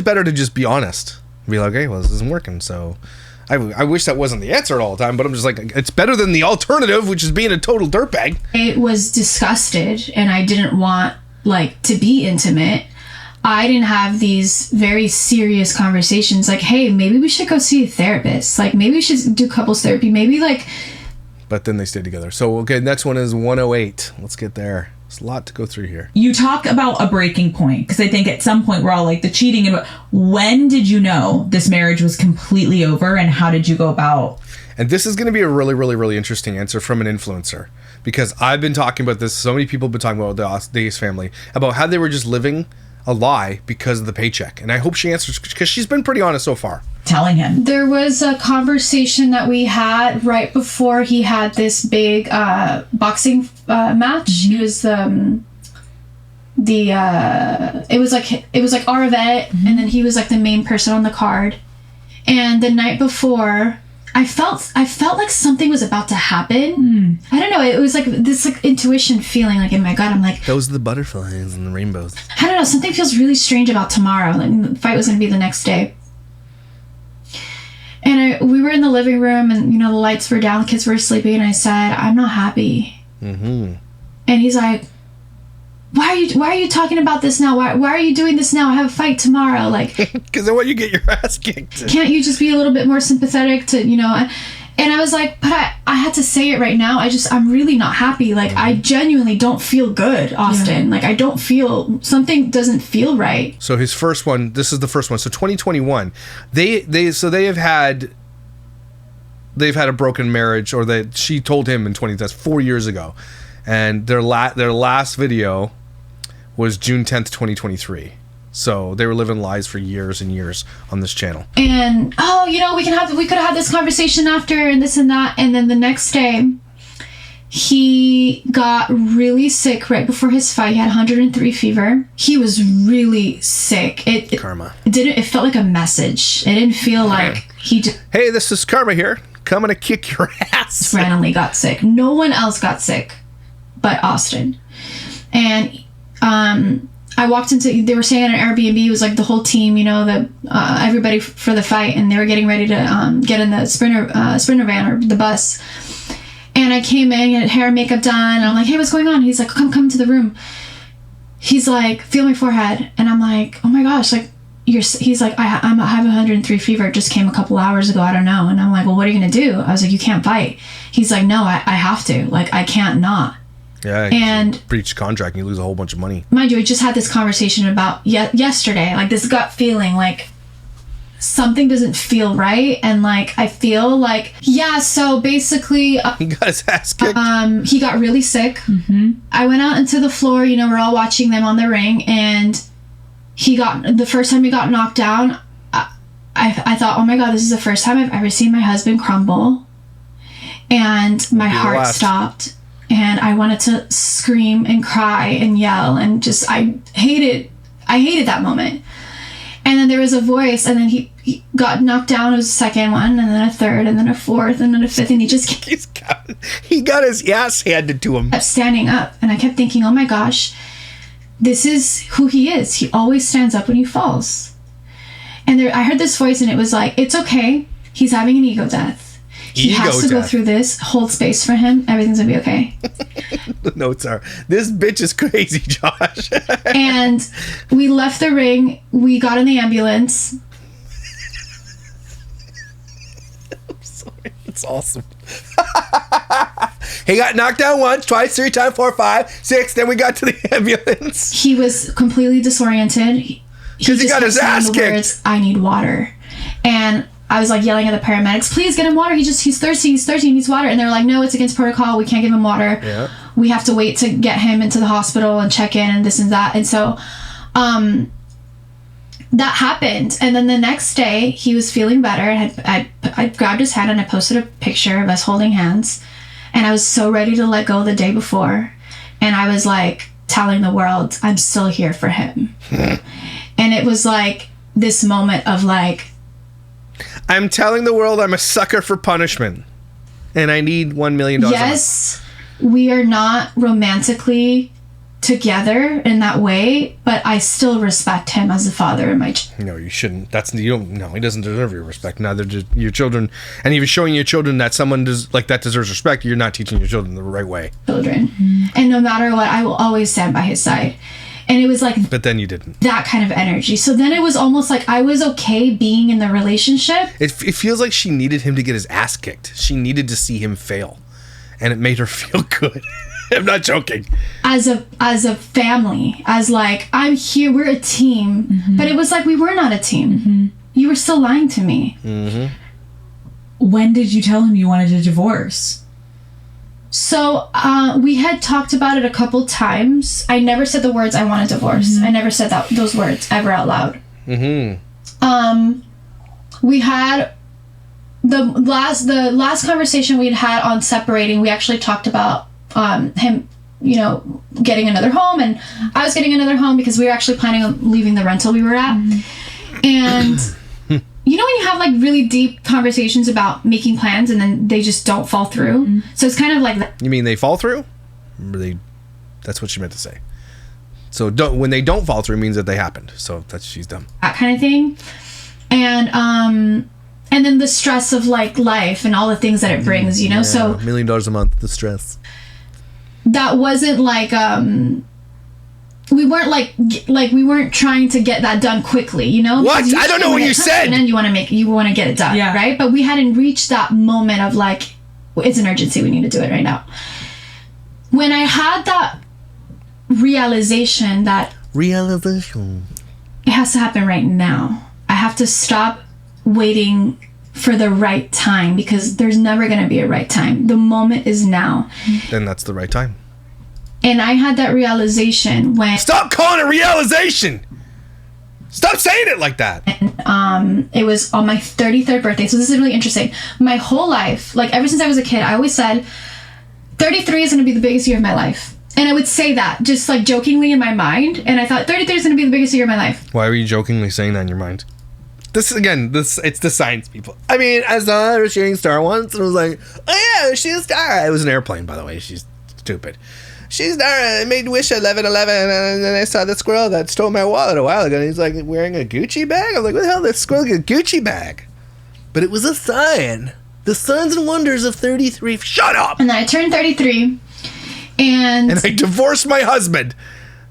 better to just be honest. Be like, okay, well, this isn't working. So I wish that wasn't the answer all the time, but I'm just like, it's better than the alternative, which is being a total dirtbag. I was disgusted and I didn't want to be intimate. I didn't have these very serious conversations like, hey, maybe we should go see a therapist. Like maybe we should do couples therapy. Maybe But then they stayed together. So, okay, next one is 108. Let's get there. There's a lot to go through here. You talk about a breaking point, because I think at some point we're all like the cheating. And when did you know this marriage was completely over, and how did you go about? And this is going to be a really, really, really interesting answer from an influencer, because I've been talking about this. So many people have been talking about the Ace family, about how they were just living a lie because of the paycheck. And I hope she answers, because she's been pretty honest so far. Telling him. There was a conversation that we had right before he had this big boxing match. He was it was like our event, and then he was like the main person on the card. And the night before, I felt like something was about to happen. I don't know. It was like this intuition feeling like in my gut. I'm like, those are the butterflies and the rainbows. I don't know. Something feels really strange about tomorrow. Like the fight was going to be the next day. And we were in the living room, and the lights were down, the kids were sleeping, and I said, I'm not happy. And he's like, why are you talking about this now? Why are you doing this now? I have a fight tomorrow. Like, because I want you to get your ass kicked. Can't you just be a little bit more sympathetic to, And I was like, but I had to say it right now. I'm really not happy. Like, I genuinely don't feel good, Austin. Yeah. Like, something doesn't feel right. So his first one, this is the first one. So 2021, they've had a broken marriage, or that she told him that's 4 years ago. And their last video was June 10th, 2023. So they were living lies for years and years on this channel. And we could have had this conversation after, and this and that. And then the next day, he got really sick right before his fight. He had 103 fever. He was really sick. Karma. It felt like a message. It didn't feel like he just... Hey, this is Karma here. Coming to kick your ass. Randomly got sick. No one else got sick but Austin. And I walked into, they were staying at an Airbnb. It was like the whole team, everybody for the fight, and they were getting ready to get in the sprinter van or the bus. And I came in, had hair and makeup done, and I'm like, hey, what's going on? He's like, come to the room. He's like, feel my forehead. And I'm like, oh my gosh, like, he's like, I have 103 fever. It just came a couple hours ago. I don't know. And I'm like, well, what are you going to do? I was like, you can't fight. He's like, no, I have to. Like, I can't not. Yeah, and breach contract and you lose a whole bunch of money. Mind you, we just had this conversation about yesterday, like this gut feeling, like something doesn't feel right, and like I feel like so basically he got his ass kicked. He got really sick. I went out into the floor, we're all watching them on the ring, and the first time he got knocked down, I thought, oh my god, this is the first time I've ever seen my husband crumble, and my heart stopped. And I wanted to scream and cry and yell, and just I hated that moment. And then there was a voice, and then he got knocked down. It was a second one, and then a third, and then a fourth, and then a fifth, and he got his ass handed to him. Kept standing up, and I kept thinking, oh my gosh, this is who he is. He always stands up when he falls. And I heard this voice, and it was like, it's okay. He's having an ego death. He has to go through this. Hold space for him. Everything's gonna be okay. The notes are, this bitch is crazy, Josh. And we left the ring. We got in the ambulance. I'm sorry. It's awesome. He got knocked down once, twice, 3 times, 4, 5, 6. Then we got to the ambulance. He was completely disoriented. Because he got his ass kicked. Words, I need water. And I was like yelling at the paramedics, please get him water. He's thirsty, he needs water. And they're like, no, it's against protocol. We can't give him water. Yeah. We have to wait to get him into the hospital and check in and this and that. And so that happened. And then the next day he was feeling better. I grabbed his hand and I posted a picture of us holding hands. And I was so ready to let go the day before. And I was like telling the world, I'm still here for him. And it was like this moment of like, I'm telling the world I'm a sucker for punishment. And I need $1 million. yes, we are not romantically together in that way, but I still respect him as a father of my child. No, you shouldn't. No, he doesn't deserve your respect. Neither do your children. And even showing your children that someone that deserves respect, you're not teaching your children the right way. Children. And no matter what, I will always stand by his side. And it was like, but then you didn't. That kind of energy. So then it was almost like I was okay being in the relationship. It feels like she needed him to get his ass kicked. She needed to see him fail. And it made her feel good. I'm not joking. As a family, as like, I'm here, we're a team. Mm-hmm. But it was like we were not a team. Mm-hmm. You were still lying to me. Mm-hmm. When did you tell him you wanted a divorce? So we had talked about it a couple times. I never said the words, I want a divorce. Mm-hmm. I never said those words ever out loud. Mm-hmm. We had the last conversation we'd had on separating. We actually talked about him, getting another home, and I was getting another home because we were actually planning on leaving the rental we were at. Mm-hmm. And you know when you have like really deep conversations about making plans and then they just don't fall through? Mm-hmm. So it's kind of like that. You mean they fall through? That's what she meant to say. So when they don't fall through means that they happened. So she's dumb. That kind of thing. And then the stress of like life and all the things that it brings, Yeah, so $1 million a month, the stress. That wasn't like we weren't like we weren't trying to get that done quickly, What? I don't know what you said. And then you want to get it done, right? But we hadn't reached that moment of like, it's an urgency. We need to do it right now. When I had that realization that it has to happen right now. I have to stop waiting for the right time because there's never going to be a right time. The moment is now. Then that's the right time. And I had that realization when... Stop calling it realization! Stop saying it like that! And, it was on my 33rd birthday. So this is really interesting. My whole life, like ever since I was a kid, I always said 33 is going to be the biggest year of my life. And I would say that just like jokingly in my mind. And I thought 33 is going to be the biggest year of my life. Why were you jokingly saying that in your mind? It's the science people. I mean, I saw her shooting star once and I was like, oh yeah, she's a star. It was an airplane, by the way. She's stupid. She's a star. I made wish at 11:11 and then I saw the squirrel that stole my wallet a while ago and he's like wearing a Gucci bag. I'm like, what the hell did that squirrel get a Gucci bag? But it was a sign. The signs and wonders of 33. Shut up! And then I turned 33 and I divorced my husband.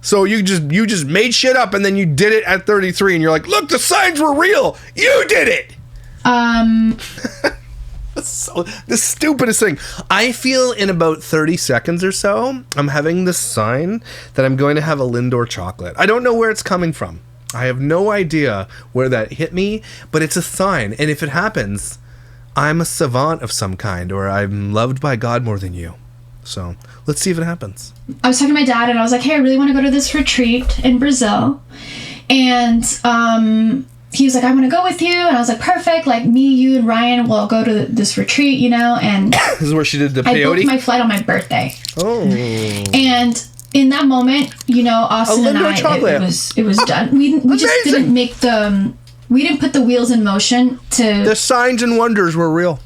So you just made shit up and then you did it at 33 and you're like, look, the signs were real. You did it. So the stupidest thing. I feel in about 30 seconds or so, I'm having this sign that I'm going to have a Lindor chocolate. I don't know where it's coming from. I have no idea where that hit me, but it's a sign. And if it happens, I'm a savant of some kind, or I'm loved by God more than you. So let's see if it happens. I was talking to my dad and I was like, hey, I really want to go to this retreat in Brazil. And he was like, I want to go with you. And I was like, perfect. Like me, you, and Ryan will go to this retreat, And this is where she did the peyote? I booked my flight on my birthday. Oh. And in that moment, Austin and I, it was done. We just didn't make we didn't put the wheels in motion to... The signs and wonders were real.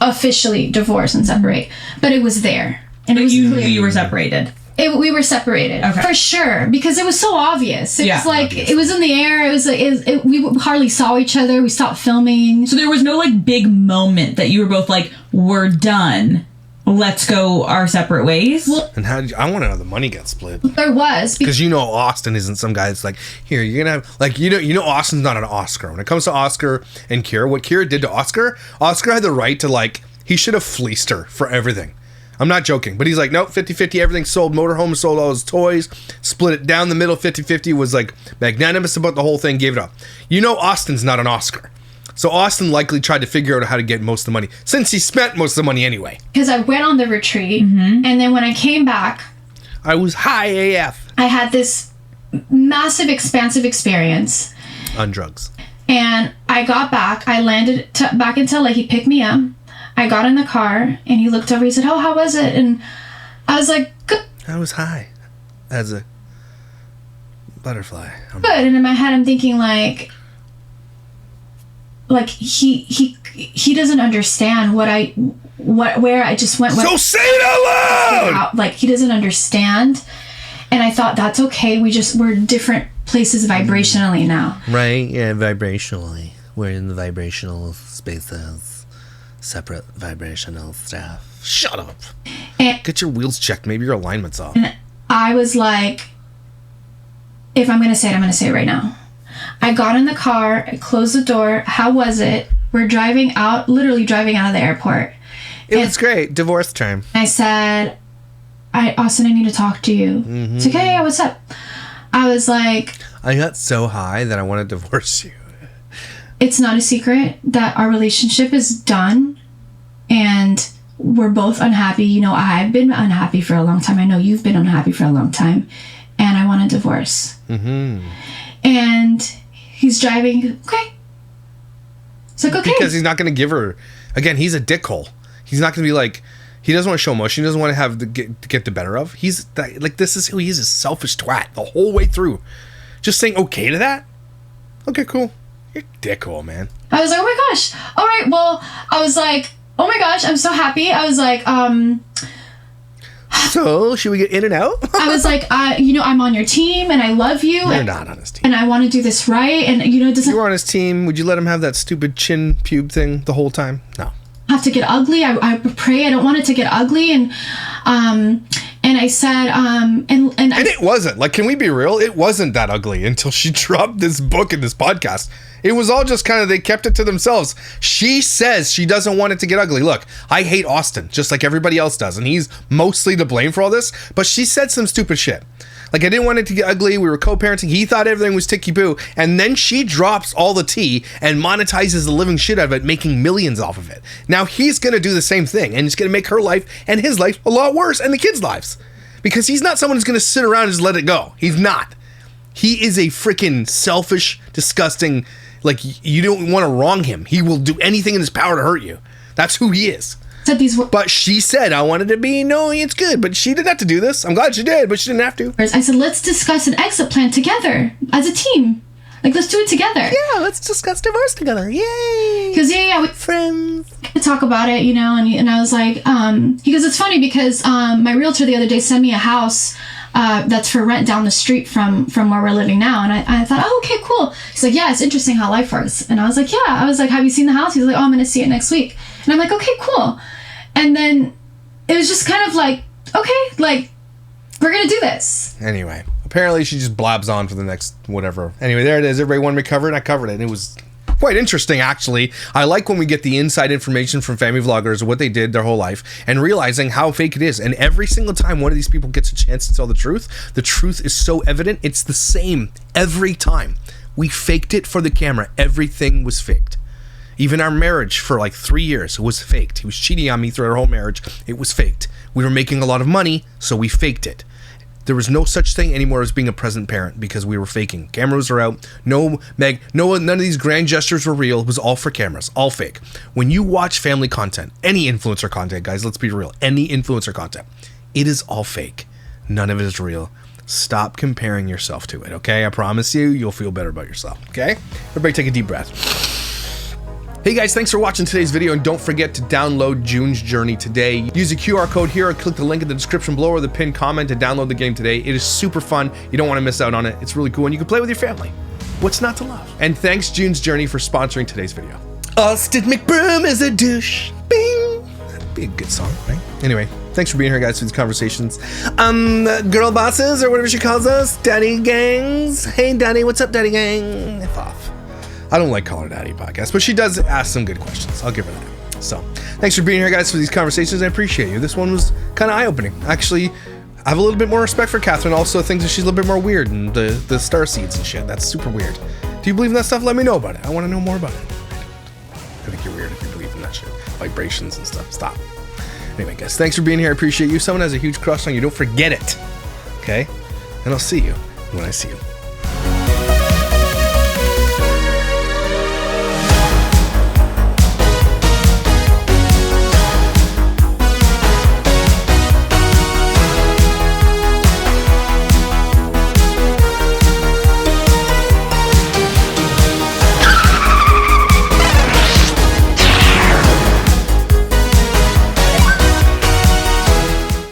Officially divorce and separate. But it was there. And but you were separated. We were separated, okay. For sure, because it was so obvious. It was like obvious. It was in the air. It was like we hardly saw each other. We stopped filming. So there was no like big moment that you were both like, "We're done. Let's go our separate ways." Well, and I want to know the money got split. There was because Austin isn't some guy that's like, here you're gonna have like Austin's not an Oscar when it comes to Oscar and Kira. What Kira did to Oscar had the right to like he should have fleeced her for everything. I'm not joking. But he's like, nope, 50-50, everything sold. Motorhome sold all his toys, split it down the middle, 50-50, was like magnanimous about the whole thing, gave it up. You know Austin's not an Oscar. So Austin likely tried to figure out how to get most of the money, since he spent most of the money anyway. Because I went on the retreat, and then when I came back, I was high AF. I had this massive, expansive experience. On drugs. And I got back. I landed back in LA. He picked me up. I got in the car, and he looked over. He said, "Oh, how was it?" And I was like, "Good." I was high as a butterfly. Good. And in my head, I'm thinking like he doesn't understand where I just went. So say it out loud. Like he doesn't understand. And I thought that's okay. We're different places vibrationally now. Right, yeah, vibrationally. We're in the vibrational spaces. Separate vibrational stuff. Shut up. And get your wheels checked. Maybe your alignment's off. And I was like, if I'm going to say it, I'm going to say it right now. I got in the car, I closed the door. How was it? We're literally driving out of the airport. It was great. Divorce time. I said, Austin, I need to talk to you. Mm-hmm. It's like, hey, yeah, what's up? I was like, I got so high that I want to divorce you. It's not a secret that our relationship is done and we're both unhappy. You know, I've been unhappy for a long time. I know you've been unhappy for a long time. And I want a divorce. Mm-hmm. And he's driving, okay. It's like, okay. Because he's not going to give her... Again, he's a dickhole. He's not going to be like... He doesn't want to show emotion. He doesn't want to have get the better of. He's like, this is who he is, a selfish twat the whole way through. Just saying okay to that? Okay, cool. You're a dickhole, man. I was like, oh my gosh. All right, well, I was like, oh my gosh, I'm so happy. I was like, so, should we get in and out? I was like, I'm on your team and I love you. You're not on his team. And I want to do this right. And, it doesn't... You were on his team. Would you let him have that stupid chin pube thing the whole time? No. Have to get ugly. I pray I don't want it to get ugly. And I said, and it wasn't. Like, can we be real? It wasn't that ugly until she dropped this book in this podcast. It was all just kind of, they kept it to themselves. She says she doesn't want it to get ugly. Look, I hate Austin, just like everybody else does, and he's mostly to blame for all this, but she said some stupid shit. Like, I didn't want it to get ugly. We were co-parenting. He thought everything was ticky-boo. And then she drops all the tea and monetizes the living shit out of it, making millions off of it. Now he's going to do the same thing, and it's going to make her life and his life a lot worse, and the kids' lives. Because he's not someone who's going to sit around and just let it go. He's not. He is a freaking selfish, disgusting... Like, you don't want to wrong him. He will do anything in his power to hurt you. That's who he is. But she said, I wanted to be, no, it's good. But she didn't have to do this. I'm glad she did, but she didn't have to. I said, let's discuss an exit plan together as a team. Like, let's do it together. Yeah, let's discuss divorce together. Yay. Because, we friends. Talk about it, and I was like, he goes, it's funny because my realtor the other day sent me a house that's for rent down the street from where we're living now. And I thought, oh, okay, cool. He's like, yeah, it's interesting how life works. And I was like, yeah. I was like, have you seen the house? He's like, oh, I'm going to see it next week. And I'm like, okay, cool. And then it was just kind of like, okay, like, we're going to do this. Anyway, apparently she just blabs on for the next whatever. Anyway, there it is. Everybody wanted me to cover it. I covered it. And it was quite interesting, actually. I like when we get the inside information from family vloggers of what they did their whole life and realizing how fake it is. And every single time one of these people gets a chance to tell the truth is so evident. It's the same every time. We faked it for the camera. Everything was faked. Even our marriage for like 3 years was faked. He was cheating on me through our whole marriage. It was faked. We were making a lot of money, so we faked it. There was no such thing anymore as being a present parent because we were faking. Cameras are out. None of these grand gestures were real. It was all for cameras, all fake. When you watch family content, any influencer content, guys, let's be real, any influencer content, it is all fake. None of it is real. Stop comparing yourself to it, okay? I promise you, you'll feel better about yourself, okay? Everybody take a deep breath. Hey guys, thanks for watching today's video, and don't forget to download June's Journey today. Use the QR code here or click the link in the description below or the pinned comment to download the game today. It is super fun. You don't want to miss out on it. It's really cool, and you can play with your family. What's not to love? And thanks June's Journey for sponsoring today's video. Austin McBroom is a douche. Bing! That'd be a good song, right? Anyway, thanks for being here, guys, for these conversations. Girl bosses, or whatever she calls us, daddy gangs. Hey, daddy, what's up, daddy gang? F off. I don't like calling her Daddy podcast, but she does ask some good questions. I'll give her that. So, Thanks for being here, guys, for these conversations. I appreciate you. This one was kind of eye-opening. Actually, I have a little bit more respect for Katherine. Also, thinks that she's a little bit more weird and the star seeds and shit. That's super weird. Do you believe in that stuff? Let me know about it. I want to know more about it. I think you're weird if you believe in that shit. Vibrations and stuff. Stop. Anyway, guys, thanks for being here. I appreciate you. Someone has a huge crush on you. Don't forget it. Okay? And I'll see you when I see you.